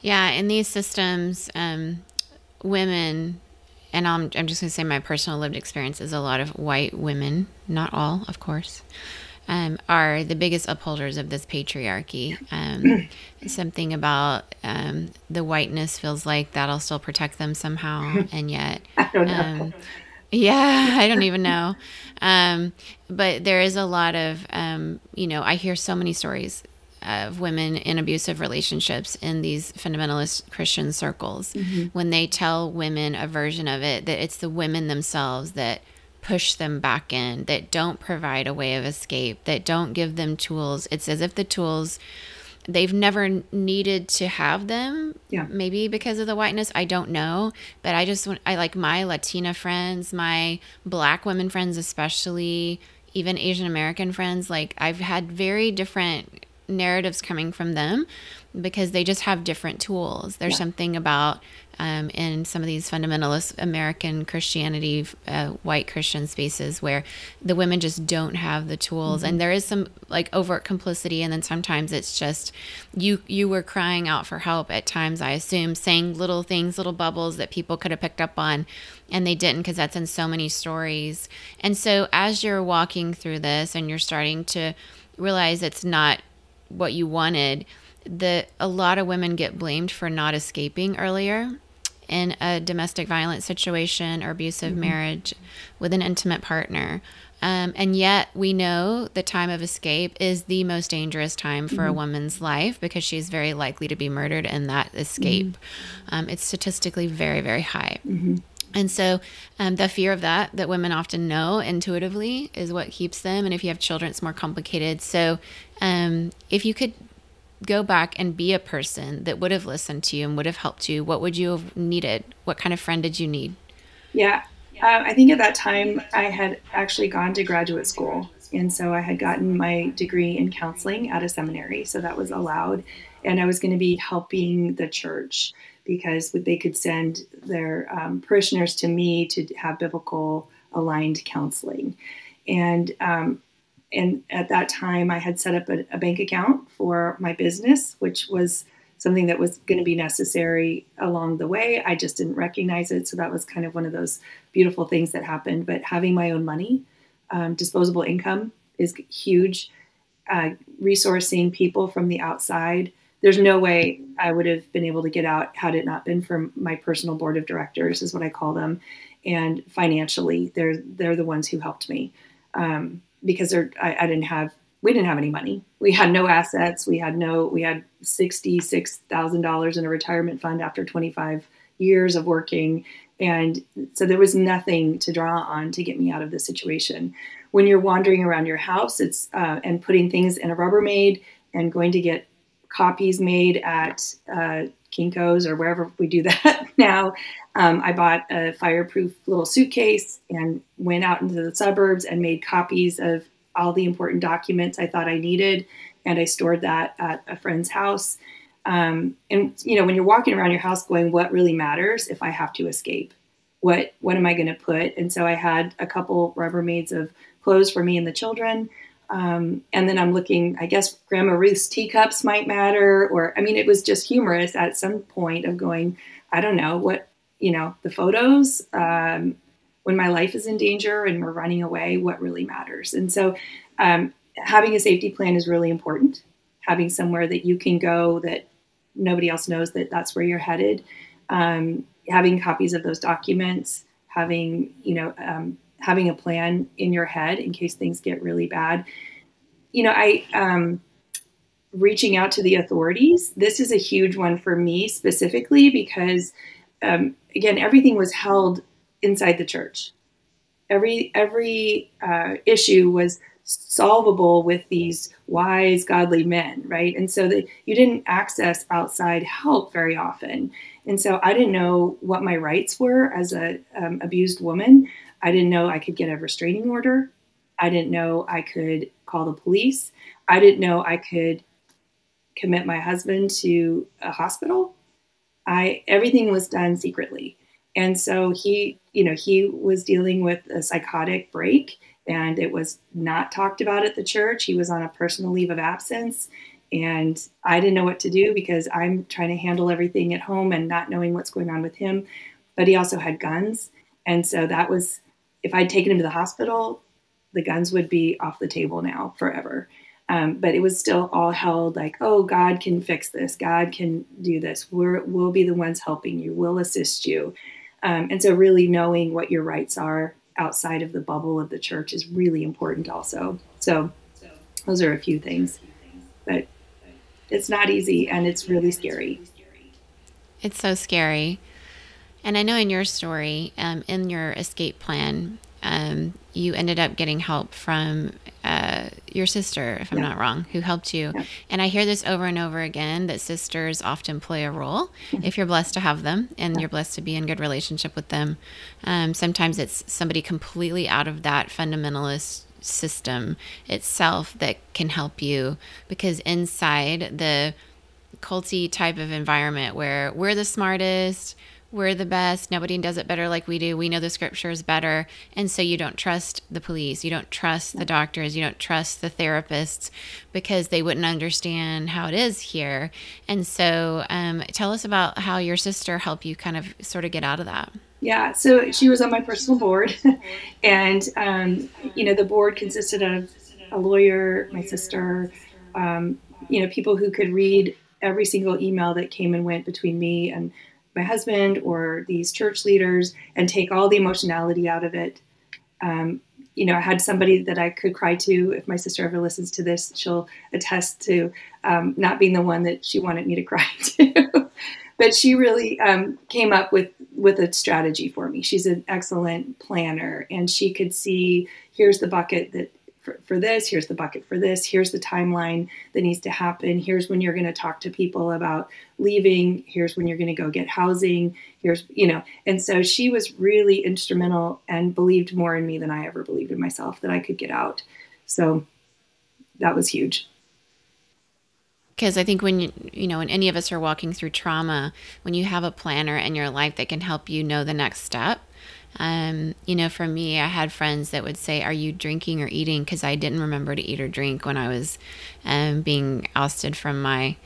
Yeah, in these systems, women, and I'm just going to say my personal lived experience is a lot of white women, not all, of course, are the biggest upholders of this patriarchy. Something about the whiteness feels like that'll still protect them somehow, and yet, I don't know. Yeah, I don't even know. But there is a lot of, I hear so many stories of women in abusive relationships in these fundamentalist Christian circles. Mm-hmm. When they tell women a version of it, that it's the women themselves that push them back in, that don't provide a way of escape, that don't give them tools. It's as if the tools, they've never needed to have them. Yeah. Maybe because of the whiteness, I don't know. But I like my Latina friends, my Black women friends especially, even Asian American friends. I've had very different narratives coming from them because they just have different tools. There's something about in some of these fundamentalist American Christianity, white Christian spaces where the women just don't have the tools. Mm-hmm. And there is some overt complicity. And then sometimes it's just you were crying out for help at times, I assume, saying little things, little bubbles that people could have picked up on, and they didn't, because that's in so many stories. And so as you're walking through this and you're starting to realize it's not what you wanted, a lot of women get blamed for not escaping earlier in a domestic violence situation or abusive mm-hmm. marriage with an intimate partner. And yet we know the time of escape is the most dangerous time for mm-hmm. a woman's life because she's very likely to be murdered in that escape. Mm-hmm. It's statistically very, very high. Mm-hmm. And so the fear of that women often know intuitively is what keeps them. And if you have children, it's more complicated. So if you could go back and be a person that would have listened to you and would have helped you, what would you have needed? What kind of friend did you need? Yeah, I think at that time I had actually gone to graduate school. And so I had gotten my degree in counseling at a seminary. So that was allowed. And I was going to be helping the church because they could send their parishioners to me to have biblical aligned counseling. And at that time, I had set up a bank account for my business, which was something that was going to be necessary along the way. I just didn't recognize it. So that was kind of one of those beautiful things that happened. But having my own money, disposable income is huge. Resourcing people from the outside. There's no way I would have been able to get out had it not been for my personal board of directors, is what I call them. And financially, they're the ones who helped me because I didn't have we didn't have any money. We had no assets. We had $66,000 in a retirement fund after 25 years of working. And so there was nothing to draw on to get me out of this situation. When you're wandering around your house, it's and putting things in a Rubbermaid and going to get copies made at Kinko's or wherever we do that now. I bought a fireproof little suitcase and went out into the suburbs and made copies of all the important documents I thought I needed. And I stored that at a friend's house. And, when you're walking around your house going, what really matters if I have to escape? What am I going to put? And so I had a couple Rubbermaids of clothes for me and the children. And then I'm looking, I guess Grandma Ruth's teacups might matter. It was just humorous at some point of going, I don't know what, the photos, when my life is in danger and we're running away, what really matters. And so having a safety plan is really important. Having somewhere that you can go that nobody else knows that that's where you're headed. Having copies of those documents, having a plan in your head in case things get really bad. Reaching out to the authorities. This is a huge one for me specifically because, again, everything was held inside the church. Every issue was solvable with these wise, godly men, right? And so that you didn't access outside help very often. And so I didn't know what my rights were as a abused woman. I didn't know I could get a restraining order. I didn't know I could call the police. I didn't know I could commit my husband to a hospital. Everything was done secretly. And so he was dealing with a psychotic break, and it was not talked about at the church. He was on a personal leave of absence, and I didn't know what to do because I'm trying to handle everything at home and not knowing what's going on with him. But he also had guns. And so that was, if I'd taken him to the hospital, the guns would be off the table now forever. But it was still all held like, oh, God can fix this. God can do this. We'll be the ones helping you. We'll assist you. And so really knowing what your rights are outside of the bubble of the church is really important also. So those are a few things, but it's not easy and it's really scary. It's so scary. And I know in your story, in your escape plan, you ended up getting help from your sister, if I'm not wrong, who helped you. Yeah. And I hear this over and over again, that sisters often play a role if you're blessed to have them and you're blessed to be in good relationship with them. Sometimes it's somebody completely out of that fundamentalist system itself that can help you, because inside the culty type of environment where we're the smartest, we're the best, nobody does it better like we do, we know the scriptures better, and so you don't trust the police, you don't trust the doctors, you don't trust the therapists because they wouldn't understand how it is here. And so tell us about how your sister helped you kind of sort of get out of that. Yeah, so she was on my personal board, and the board consisted of a lawyer, my sister, people who could read every single email that came and went between me and my husband or these church leaders and take all the emotionality out of it. I had somebody that I could cry to. If my sister ever listens to this, she'll attest to not being the one that she wanted me to cry to. But she really came up with a strategy for me. She's an excellent planner, and she could see, here's the bucket that for this, here's the bucket for this, here's the timeline that needs to happen, here's when you're going to talk to people about leaving, here's when you're going to go get housing, and so she was really instrumental and believed more in me than I ever believed in myself that I could get out. So that was huge. Because I think when when any of us are walking through trauma, when you have a planner in your life that can help you know the next step. For me, I had friends that would say, are you drinking or eating? Because I didn't remember to eat or drink when I was being ousted from my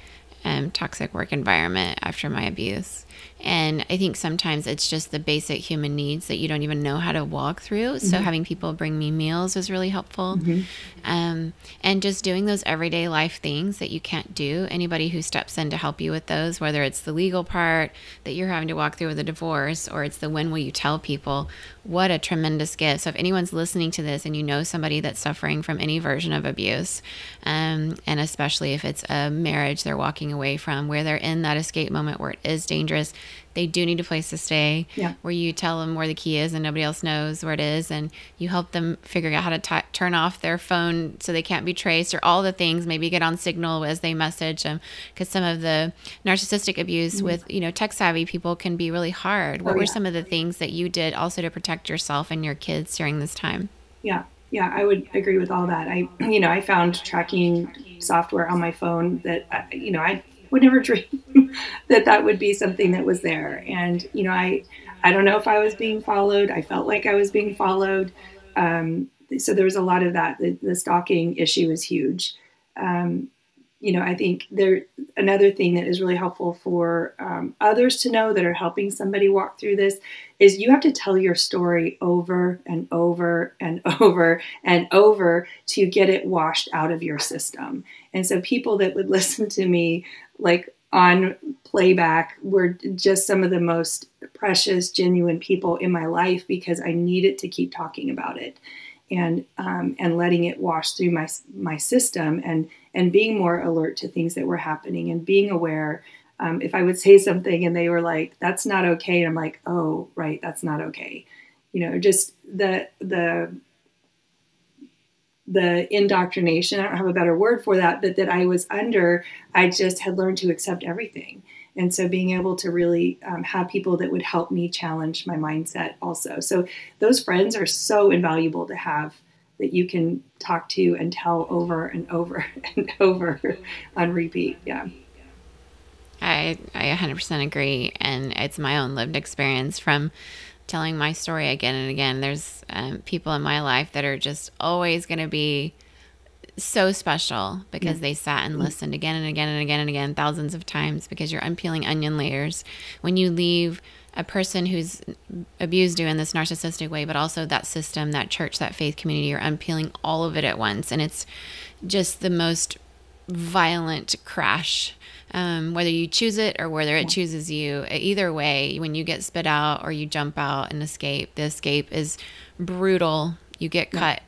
toxic work environment after my abuse. And I think sometimes it's just the basic human needs that you don't even know how to walk through. So having people bring me meals was really helpful. And just doing those everyday life things that you can't do. Anybody who steps in to help you with those, whether it's the legal part that you're having to walk through with a divorce, or it's the when will you tell people, what a tremendous gift. So if anyone's listening to this and you know somebody that's suffering from any version of abuse, and especially if it's a marriage they're walking away from, where they're in that escape moment where it is dangerous, they do need a place to stay, where you tell them where the key is and nobody else knows where it is, and you help them figure out how to turn off their phone so they can't be traced, or all the things, maybe get on Signal as they message them, because some of the narcissistic abuse with, tech savvy people can be really hard. What were some of the things that you did also to protect yourself and your kids during this time? Yeah, I would agree with all that. I found tracking software on my phone that, I would never dream that would be something that was there. And, I don't know if I was being followed. I felt like I was being followed. So there was a lot of that. The stalking issue is huge. I think another thing that is really helpful for others to know that are helping somebody walk through this is you have to tell your story over and over and over and over to get it washed out of your system. And so people that would listen to me like on playback were just some of the most precious, genuine people in my life, because I needed to keep talking about it and letting it wash through my system and being more alert to things that were happening and being aware. If I would say something and they were like, that's not okay. And I'm like, oh, right. That's not okay. Just the indoctrination, I don't have a better word for that, but that I was under, I just had learned to accept everything. And so being able to really have people that would help me challenge my mindset also. So those friends are so invaluable to have, that you can talk to and tell over and over and over on repeat. Yeah. I 100% agree. And it's my own lived experience from telling my story again and again. There's people in my life that are just always going to be so special because they sat and listened again and again and again and again, thousands of times, because you're unpeeling onion layers. When you leave a person who's abused you in this narcissistic way, but also that system, that church, that faith community, you're unpeeling all of it at once. And it's just the most violent crash, whether you choose it or whether it chooses you. Either way, when you get spit out or you jump out and escape, the escape is brutal. You get cut,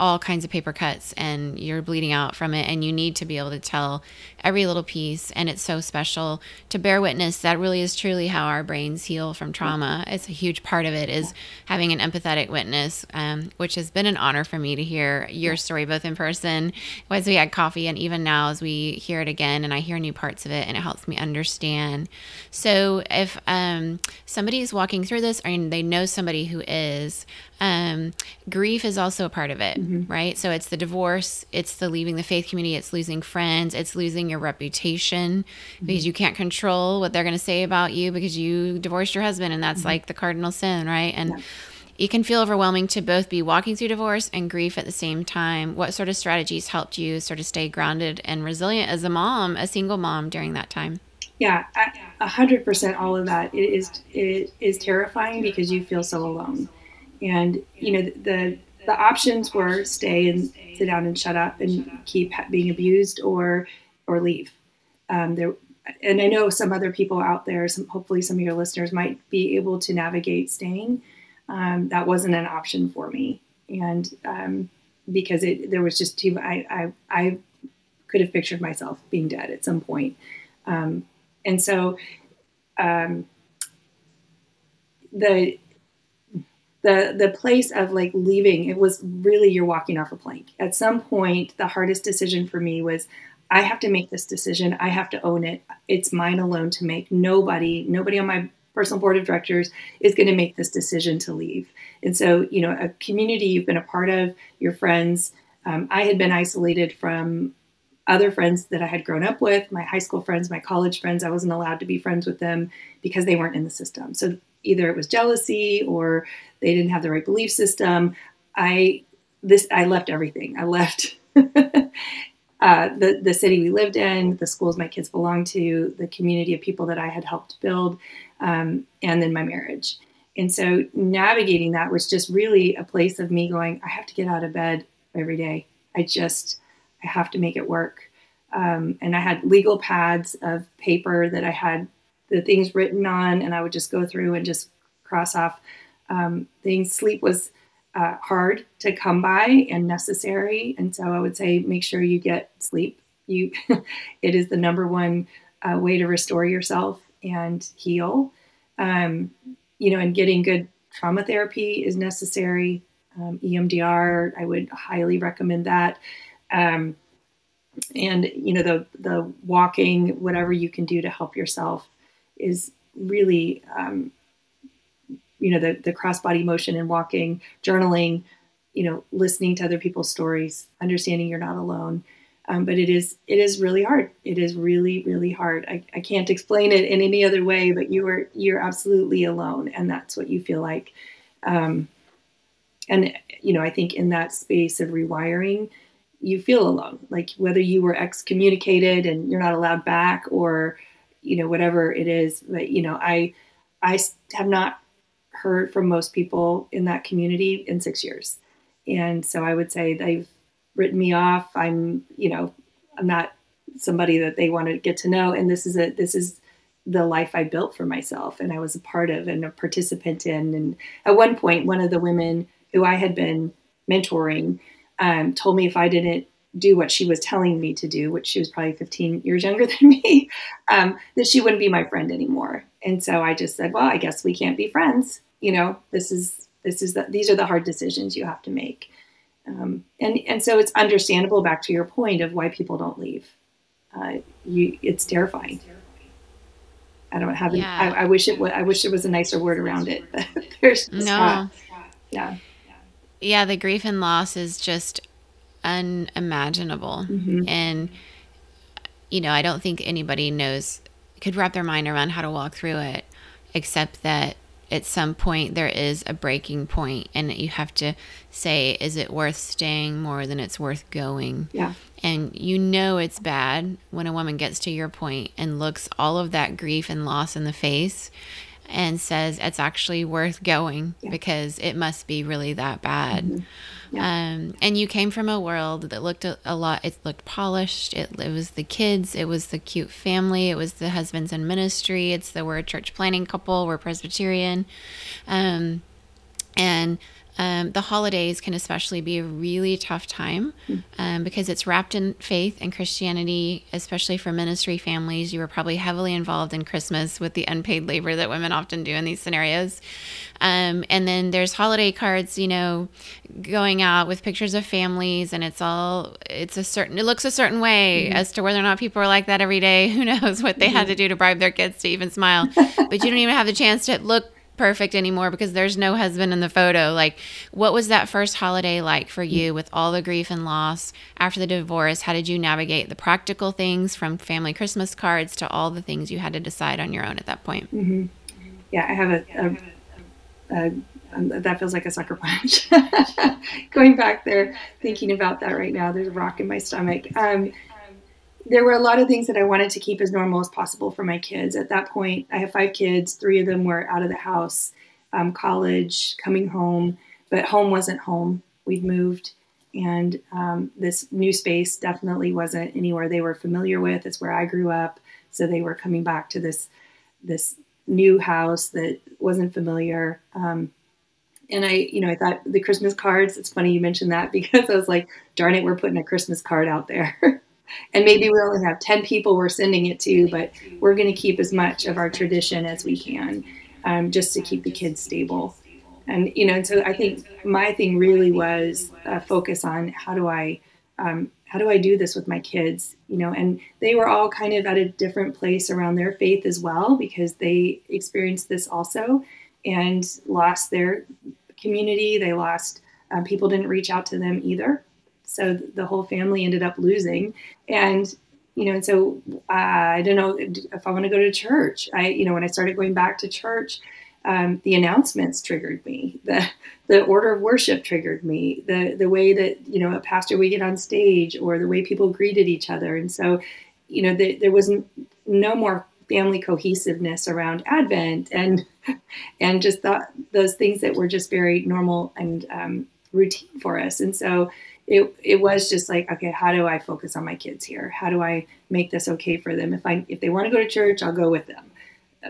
all kinds of paper cuts, and you're bleeding out from it, and you need to be able to tell every little piece. And it's so special to bear witness. That really is truly how our brains heal from trauma. It's a huge part of it, is having an empathetic witness, which has been an honor for me to hear your story, both in person as we had coffee, and even now as we hear it again and I hear new parts of it, and it helps me understand. So if somebody is walking through this, or they know somebody who is, grief is also a part of it, right? So it's the divorce, it's the leaving the faith community, it's losing friends, it's losing your reputation, because you can't control what they're going to say about you because you divorced your husband, and that's like the cardinal sin, right? And it can feel overwhelming to both be walking through divorce and grief at the same time. What sort of strategies helped you sort of stay grounded and resilient as a mom, a single mom, during that time? Yeah, 100% all of that. It is terrifying because you feel so alone. And, the options were stay and sit down and shut up and keep being abused, or leave. And I know some other people out there, hopefully some of your listeners might be able to navigate staying. That wasn't an option for me. And because there was just too, I could have pictured myself being dead at some point. And so the place of like leaving, it was really, you're walking off a plank. At some point, the hardest decision for me was, I have to make this decision. I have to own it. It's mine alone to make. Nobody on my personal board of directors is going to make this decision to leave. And so, a community you've been a part of, your friends, I had been isolated from other friends that I had grown up with, my high school friends, my college friends. I wasn't allowed to be friends with them because they weren't in the system. So either it was jealousy or they didn't have the right belief system. I left everything. I left the city we lived in, the schools my kids belonged to, the community of people that I had helped build. and then my marriage. And so navigating that was just really a place of me going, I have to get out of bed every day. I have to make it work. And I had legal pads of paper that I had the things written on, and I would just go through and just cross off things. Sleep was hard to come by and necessary. And so I would say, make sure you get sleep. It is the number one way to restore yourself and heal. And getting good trauma therapy is necessary. EMDR, I would highly recommend that. And, the walking, whatever you can do to help yourself is really, the cross-body motion and walking, journaling, listening to other people's stories, understanding you're not alone. But it is really hard. It is really, really hard. I can't explain it in any other way, but you're absolutely alone. And that's what you feel like. I think in that space of rewiring, you feel alone, like whether you were excommunicated and you're not allowed back or, whatever it is. But, I have not heard from most people in that community in 6 years. And so I would say they've written me off. I'm not somebody that they want to get to know. And this is the life I built for myself and I was a part of and a participant in. And at one point, one of the women who I had been mentoring told me if I didn't do what she was telling me to do, which she was probably 15 years younger than me, that she wouldn't be my friend anymore. And so I just said, well, I guess we can't be friends. These are the hard decisions you have to make. And so it's understandable, back to your point, of why people don't leave. It's terrifying. I don't have. Yeah. I wish there was a nicer word around it. But there's just not. Yeah. Yeah. The grief and loss is just unimaginable. Mm-hmm. And, I don't think anybody could wrap their mind around how to walk through it, except that at some point there is a breaking point and you have to say, is it worth staying more than it's worth going? Yeah. And it's bad when a woman gets to your point and looks all of that grief and loss in the face and says it's actually worth going because it must be really that bad. Mm-hmm. Yeah. And you came from a world that looked a lot, it looked polished. It was the kids, it was the cute family, it was the husbands in ministry. We're a church planting couple, we're Presbyterian. The holidays can especially be a really tough time because it's wrapped in faith and Christianity, especially for ministry families. You were probably heavily involved in Christmas with the unpaid labor that women often do in these scenarios. And then there's holiday cards, going out with pictures of families, and it looks a certain way as to whether or not people are like that every day. Who knows what they had to do to bribe their kids to even smile. But you don't even have the chance to look perfect anymore because there's no husband in the photo. Like, what was that first holiday like for you with all the grief and loss after the divorce? How did you navigate the practical things from family Christmas cards to all the things you had to decide on your own at that point? Mm-hmm. Yeah, I have that feels like a sucker punch. Going back there, thinking about that right now, there's a rock in my stomach. There were a lot of things that I wanted to keep as normal as possible for my kids. At that point, I have 5 kids. 3 of them were out of the house, college, coming home, but home wasn't home. We'd moved, and this new space definitely wasn't anywhere they were familiar with. It's where I grew up. So they were coming back to this new house that wasn't familiar. And I thought the Christmas cards, it's funny you mentioned that because I was like, darn it, we're putting a Christmas card out there. And maybe we only have 10 people we're sending it to, but we're going to keep as much of our tradition as we can, just to keep the kids stable. And, so I think my thing really was focus on how do I do this with my kids, and they were all kind of at a different place around their faith as well, because they experienced this also and lost their community. They lost, people didn't reach out to them either. So the whole family ended up losing. And, and so I don't know if I want to go to church. When I started going back to church, the announcements triggered me. The order of worship triggered me. The way that, a pastor would get on stage, or the way people greeted each other. And so, there wasn't no more family cohesiveness around Advent and just those things that were just very normal and routine for us. And so it was just like, okay, how do I focus on my kids here? How do I make this okay for them? If they want to go to church, I'll go with them.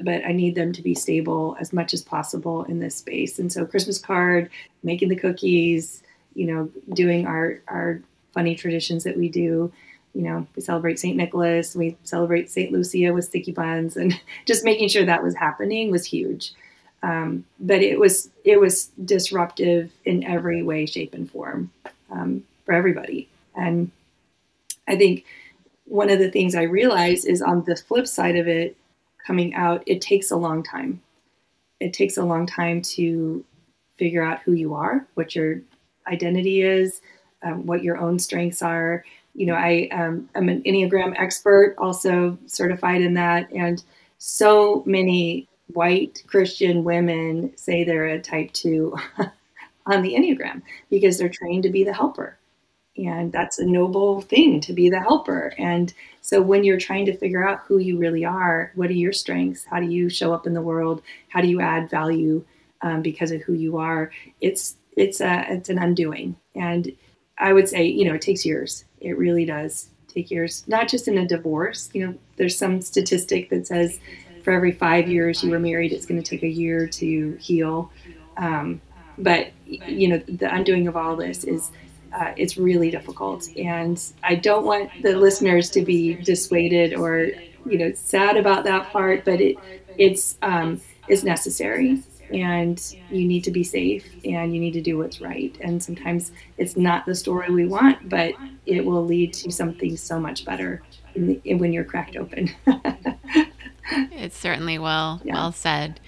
But I need them to be stable as much as possible in this space. And so Christmas card, making the cookies, doing our funny traditions that we do. We celebrate St. Nicholas, we celebrate St. Lucia with sticky buns, and just making sure that was happening was huge. But it was disruptive in every way, shape, and form for everybody. And I think one of the things I realized is on the flip side of it, coming out, it takes a long time. It takes a long time to figure out who you are, what your identity is, what your own strengths are. I am an Enneagram expert, also certified in that. And so many white Christian women say they're a type 2 on the Enneagram because they're trained to be the helper. And that's a noble thing, to be the helper. And so when you're trying to figure out who you really are, what are your strengths? How do you show up in the world? How do you add value because of who you are? It's an undoing. And I would say, it takes years. It really does take years, not just in a divorce. There's some statistic that says for every 5 years you were married, it's going to take a year to heal. But the undoing of all this is, it's really difficult. And I don't want the listeners to be dissuaded or, sad about that part, but it's necessary. And you need to be safe and you need to do what's right. And sometimes it's not the story we want, but it will lead to something so much better when you're cracked open. It's certainly well said.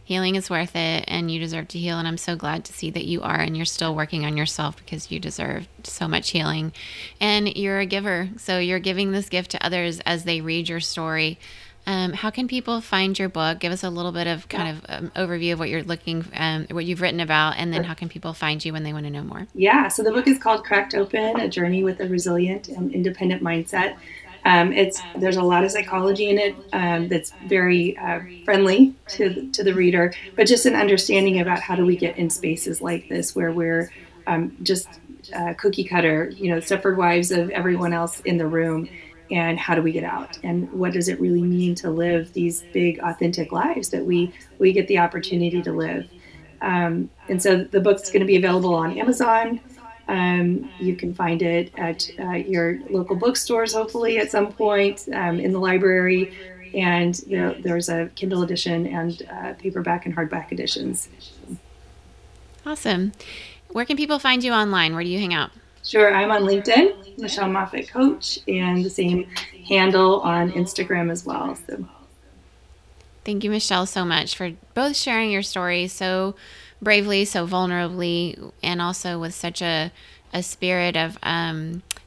Healing is worth it, and you deserve to heal. And I'm so glad to see that you are, and you're still working on yourself because you deserve so much healing. And you're a giver. So you're giving this gift to others as they read your story. How can people find your book? Give us a little bit of kind of overview of what you're what you've written about, and then how can people find you when they want to know more? Yeah, so the book is called Cracked Open, A Journey with a Resilient and Independent Mindset. There's a lot of psychology in it that's very friendly to the reader, but just an understanding about how do we get in spaces like this where we're just cookie cutter, Stepford wives of everyone else in the room. And how do we get out? And what does it really mean to live these big, authentic lives that we get the opportunity to live? And so the book's going to be available on Amazon. You can find it at your local bookstores, hopefully at some point, in the library. And there's a Kindle edition and paperback and hardback editions. Awesome. Where can people find you online? Where do you hang out? Sure. I'm on LinkedIn, Michelle Moffitt Coach, and the same handle on Instagram as well. So, thank you, Michelle, so much for both sharing your story so bravely, so vulnerably, and also with such a spirit of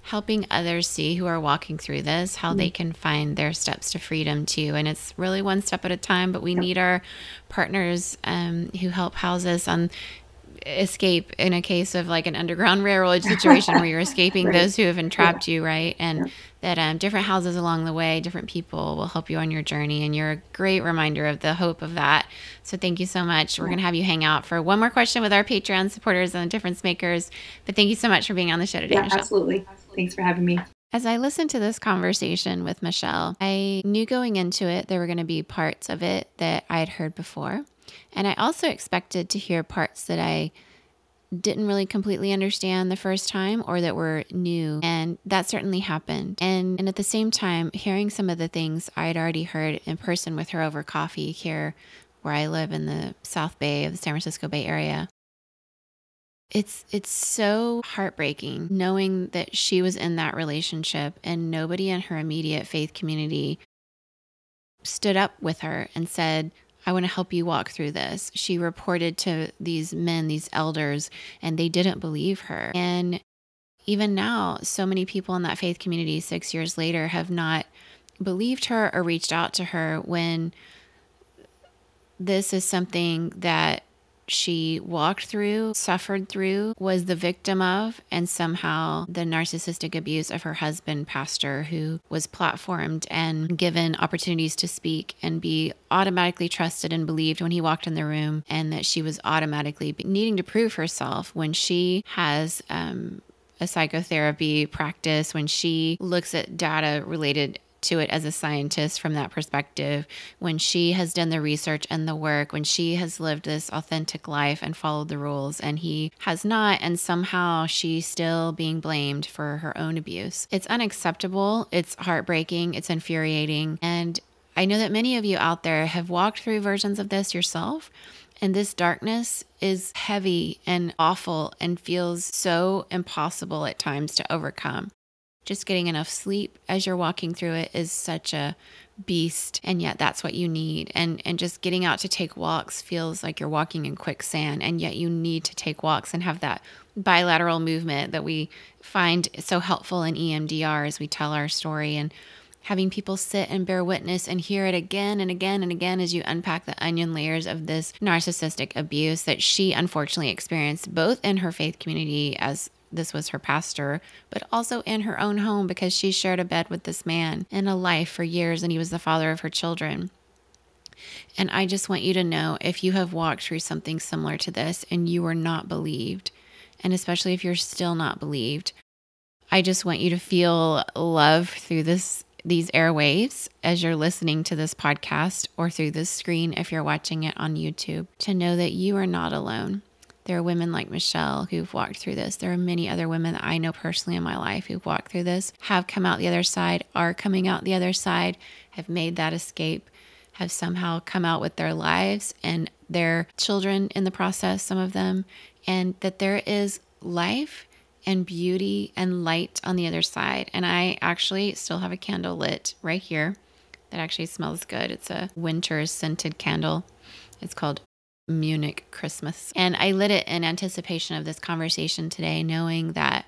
helping others see who are walking through this, how they can find their steps to freedom too. And it's really one step at a time, but we need our partners who help house us on escape in a case of like an Underground Railroad situation where you're escaping those who have entrapped you, right? And that different houses along the way, different people will help you on your journey. And you're a great reminder of the hope of that. So thank you so much. We're going to have you hang out for one more question with our Patreon supporters and difference makers. But thank you so much for being on the show today, Michelle. Absolutely. Thanks for having me. As I listened to this conversation with Michelle, I knew going into it, there were going to be parts of it that I had heard before. And I also expected to hear parts that I didn't really completely understand the first time or that were new. And that certainly happened. And at the same time, hearing some of the things I had already heard in person with her over coffee here where I live in the South Bay of the San Francisco Bay Area. It's so heartbreaking knowing that she was in that relationship and nobody in her immediate faith community stood up with her and said, I want to help you walk through this. She reported to these men, these elders, and they didn't believe her. And even now, so many people in that faith community 6 years later have not believed her or reached out to her when this is something that she walked through, suffered through, was the victim of, and somehow the narcissistic abuse of her husband, pastor, who was platformed and given opportunities to speak and be automatically trusted and believed when he walked in the room, and that she was automatically needing to prove herself when she has a psychotherapy practice, when she looks at data related to it as a scientist from that perspective, when she has done the research and the work, when she has lived this authentic life and followed the rules and he has not, and somehow she's still being blamed for her own abuse. It's unacceptable. It's heartbreaking. It's infuriating. And I know that many of you out there have walked through versions of this yourself. And this darkness is heavy and awful and feels so impossible at times to overcome. Just getting enough sleep as you're walking through it is such a beast, and yet that's what you need. And just getting out to take walks feels like you're walking in quicksand, and yet you need to take walks and have that bilateral movement that we find so helpful in EMDR as we tell our story, and having people sit and bear witness and hear it again and again and again as you unpack the onion layers of this narcissistic abuse that she unfortunately experienced both in her faith community as this was her pastor, but also in her own home because she shared a bed with this man in a life for years and he was the father of her children. And I just want you to know, if you have walked through something similar to this and you were not believed, and especially if you're still not believed, I just want you to feel love through these airwaves as you're listening to this podcast or through this screen if you're watching it on YouTube, to know that you are not alone. There are women like Michelle who've walked through this. There are many other women that I know personally in my life who've walked through this, have come out the other side, are coming out the other side, have made that escape, have somehow come out with their lives and their children in the process, some of them, and that there is life and beauty and light on the other side. And I actually still have a candle lit right here that actually smells good. It's a winter scented candle. It's called Munich Christmas. And I lit it in anticipation of this conversation today, knowing that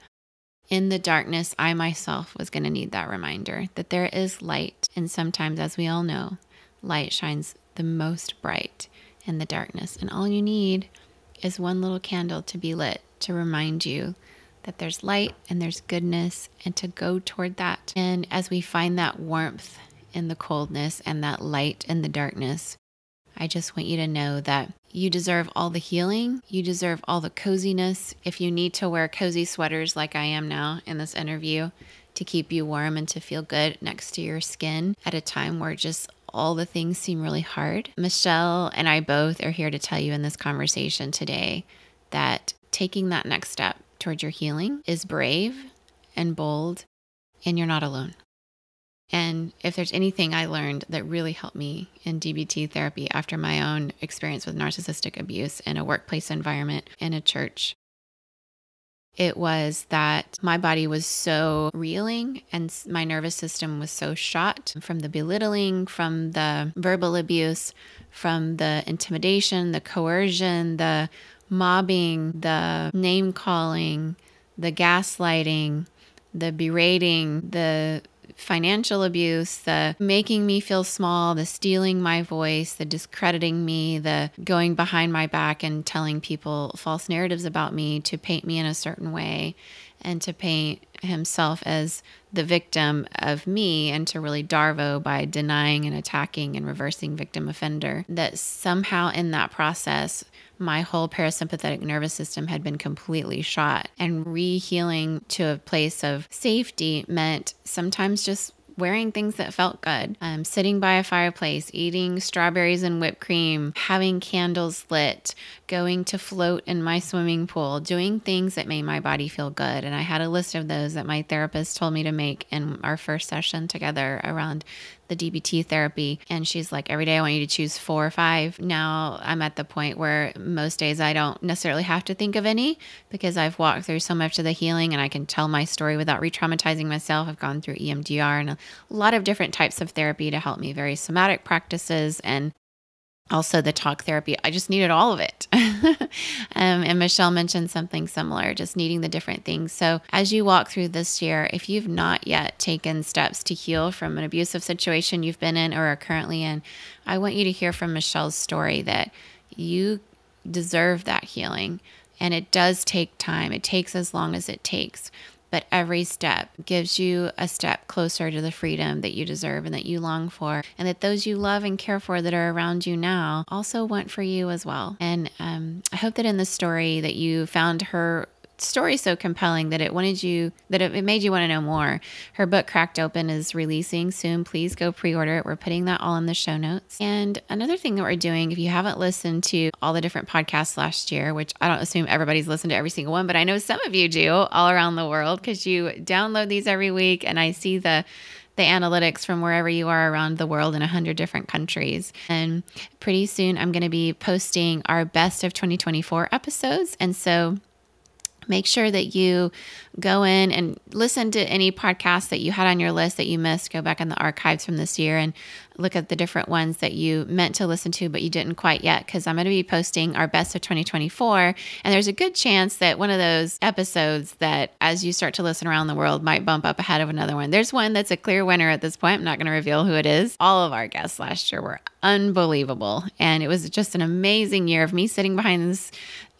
in the darkness, I myself was going to need that reminder that there is light. And sometimes, as we all know, light shines the most bright in the darkness. And all you need is one little candle to be lit to remind you that there's light and there's goodness, and to go toward that. And as we find that warmth in the coldness and that light in the darkness, I just want you to know that you deserve all the healing. You deserve all the coziness. If you need to wear cozy sweaters like I am now in this interview to keep you warm and to feel good next to your skin at a time where just all the things seem really hard, Michelle and I both are here to tell you in this conversation today that taking that next step towards your healing is brave and bold, and you're not alone. And if there's anything I learned that really helped me in DBT therapy after my own experience with narcissistic abuse in a workplace environment, in a church, it was that my body was so reeling and my nervous system was so shot from the belittling, from the verbal abuse, from the intimidation, the coercion, the mobbing, the name calling, the gaslighting, the berating, the financial abuse, the making me feel small, the stealing my voice, the discrediting me, the going behind my back and telling people false narratives about me to paint me in a certain way, and to paint himself as the victim of me, and to really Darvo by denying and attacking and reversing victim offender. That somehow in that process, my whole parasympathetic nervous system had been completely shot, and re-healing to a place of safety meant sometimes just wearing things that felt good, sitting by a fireplace, eating strawberries and whipped cream, having candles lit, going to float in my swimming pool, doing things that made my body feel good. And I had a list of those that my therapist told me to make in our first session together around the DBT therapy. And she's like, every day I want you to choose 4 or 5. Now I'm at the point where most days I don't necessarily have to think of any, because I've walked through so much of the healing and I can tell my story without re-traumatizing myself. I've gone through EMDR and a lot of different types of therapy to help me, very somatic practices, and also the talk therapy. I just needed all of it. And Michelle mentioned something similar, just needing the different things. So as you walk through this year, if you've not yet taken steps to heal from an abusive situation you've been in or are currently in, I want you to hear from Michelle's story that you deserve that healing. And it does take time. It takes as long as it takes. But every step gives you a step closer to the freedom that you deserve and that you long for, and that those you love and care for that are around you now also want for you as well. And I hope that in the story that you found her story so compelling that it made you want to know more. Her book, Cracked Open, is releasing soon. Please go pre-order it. We're putting that all in the show notes. And another thing that we're doing, if you haven't listened to all the different podcasts last year, which I don't assume everybody's listened to every single one, but I know some of you do all around the world because you download these every week, and I see the analytics from wherever you are around the world in 100 different countries. And pretty soon I'm going to be posting our best of 2024 episodes. And so make sure that you go in and listen to any podcasts that you had on your list that you missed. Go back in the archives from this year and look at the different ones that you meant to listen to, but you didn't quite yet, because I'm going to be posting our best of 2024. And there's a good chance that one of those episodes that, as you start to listen around the world, might bump up ahead of another one. There's one that's a clear winner at this point. I'm not going to reveal who it is. All of our guests last year were unbelievable. And it was just an amazing year of me sitting behind this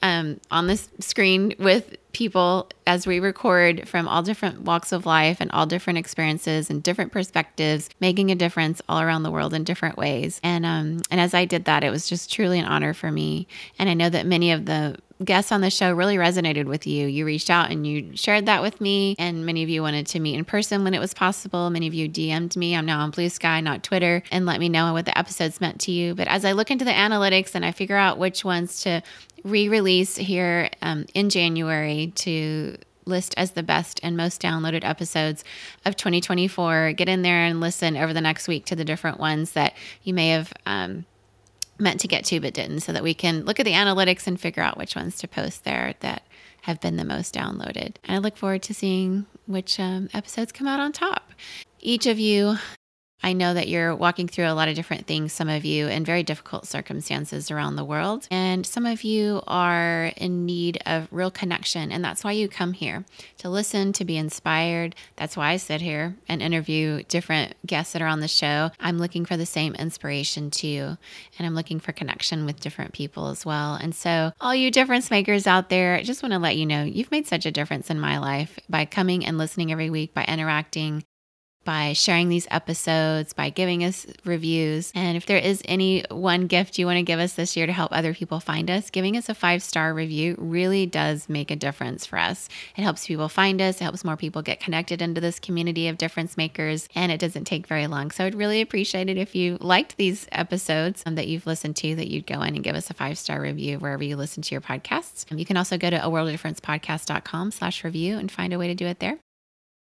on this screen with people as we record from all different walks of life and all different experiences and different perspectives, making a difference all around the world in different ways. And as I did that, it was just truly an honor for me. And I know that many of the guests on the show really resonated with you. You reached out and you shared that with me, and many of you wanted to meet in person when it was possible. Many of you DM'd me. I'm now on Blue Sky, not Twitter, and let me know what the episodes meant to you. But as I look into the analytics and I figure out which ones to re-release here in January to list as the best and most downloaded episodes of 2024, get in there and listen over the next week to the different ones that you may have meant to get to but didn't, so that we can look at the analytics and figure out which ones to post there that have been the most downloaded. And I look forward to seeing which episodes come out on top. Each of you, I know that you're walking through a lot of different things, some of you in very difficult circumstances around the world, and some of you are in need of real connection, and that's why you come here, to listen, to be inspired. That's why I sit here and interview different guests that are on the show. I'm looking for the same inspiration too, and I'm looking for connection with different people as well. And so all you difference makers out there, I just want to let you know, you've made such a difference in my life by coming and listening every week, by interacting, by sharing these episodes, by giving us reviews. And if there is any one gift you want to give us this year to help other people find us, giving us a 5-star review really does make a difference for us. It helps people find us. It helps more people get connected into this community of difference makers. And it doesn't take very long. So I'd really appreciate it if you liked these episodes that you've listened to, that you'd go in and give us a 5-star review wherever you listen to your podcasts. You can also go to aworldoftdifferencepodcast.com/review and find a way to do it there.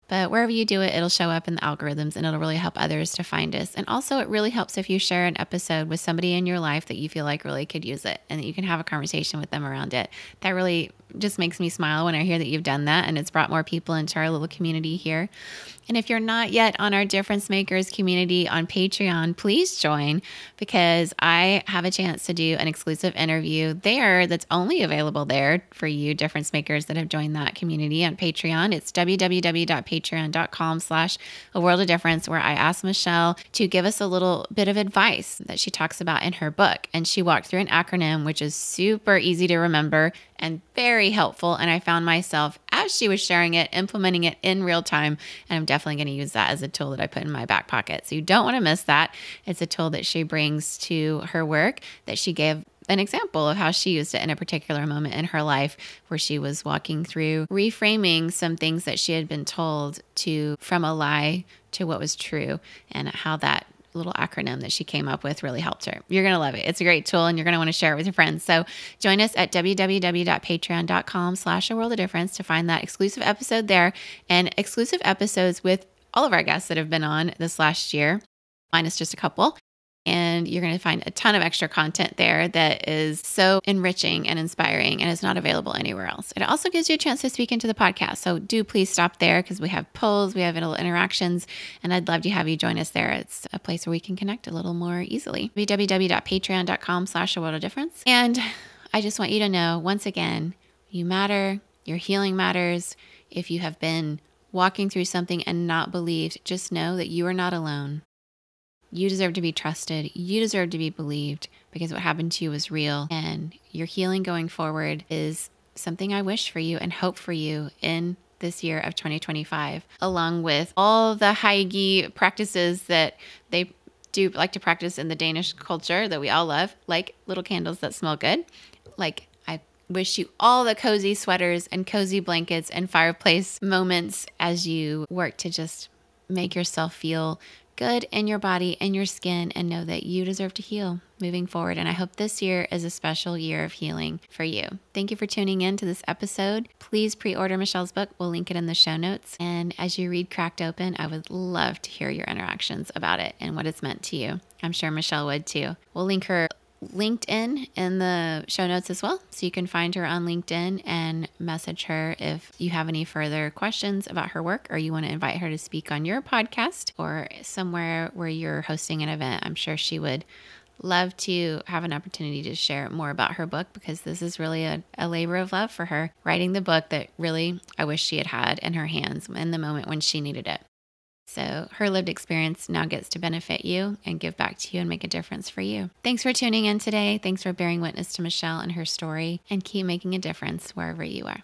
But wherever you do it, it'll show up in the algorithms, and it'll really help others to find us. And also, it really helps if you share an episode with somebody in your life that you feel like really could use it, and that you can have a conversation with them around it. That really just makes me smile when I hear that you've done that, and it's brought more people into our little community here. And if you're not yet on our Difference Makers community on Patreon, please join, because I have a chance to do an exclusive interview there that's only available there for you Difference Makers that have joined that community on Patreon. It's www.patreon.com/aworldoftdifference, where I asked Michelle to give us a little bit of advice that she talks about in her book. And she walked through an acronym, which is super easy to remember and very helpful. And I found myself, as she was sharing it, implementing it in real time. And I'm definitely going to use that as a tool that I put in my back pocket. So you don't want to miss that. It's a tool that she brings to her work, that she gave an example of how she used it in a particular moment in her life, where she was walking through reframing some things that she had been told from a lie to what was true, and how that little acronym that she came up with really helped her. You're going to love it. It's a great tool, and you're going to want to share it with your friends. So join us at www.patreon.com/aworldoftdifference to find that exclusive episode there, and exclusive episodes with all of our guests that have been on this last year, minus just a couple. And you're going to find a ton of extra content there that is so enriching and inspiring, and is not available anywhere else. It also gives you a chance to speak into the podcast. So do please stop there, because we have polls, we have little interactions, and I'd love to have you join us there. It's a place where we can connect a little more easily. www.patreon.com/aworldoftdifference. And I just want you to know, once again, you matter, your healing matters. If you have been walking through something and not believed, just know that you are not alone. You deserve to be trusted. You deserve to be believed because what happened to you was real. And your healing going forward is something I wish for you and hope for you in this year of 2025, along with all the Heige practices that they do like to practice in the Danish culture that we all love, like little candles that smell good. Like, I wish you all the cozy sweaters and cozy blankets and fireplace moments as you work to just make yourself feel good in your body and your skin, and know that you deserve to heal moving forward. And I hope this year is a special year of healing for you. Thank you for tuning in to this episode. Please pre-order Michelle's book. We'll link it in the show notes. And as you read Cracked Open, I would love to hear your interactions about it and what it's meant to you. I'm sure Michelle would too. We'll link her LinkedIn in the show notes as well. So you can find her on LinkedIn and message her if you have any further questions about her work, or you want to invite her to speak on your podcast or somewhere where you're hosting an event. I'm sure she would love to have an opportunity to share more about her book, because this is really a labor of love for her, writing the book that really I wish she had had in her hands in the moment when she needed it. So her lived experience now gets to benefit you and give back to you and make a difference for you. Thanks for tuning in today. Thanks for bearing witness to Michelle and her story, and keep making a difference wherever you are.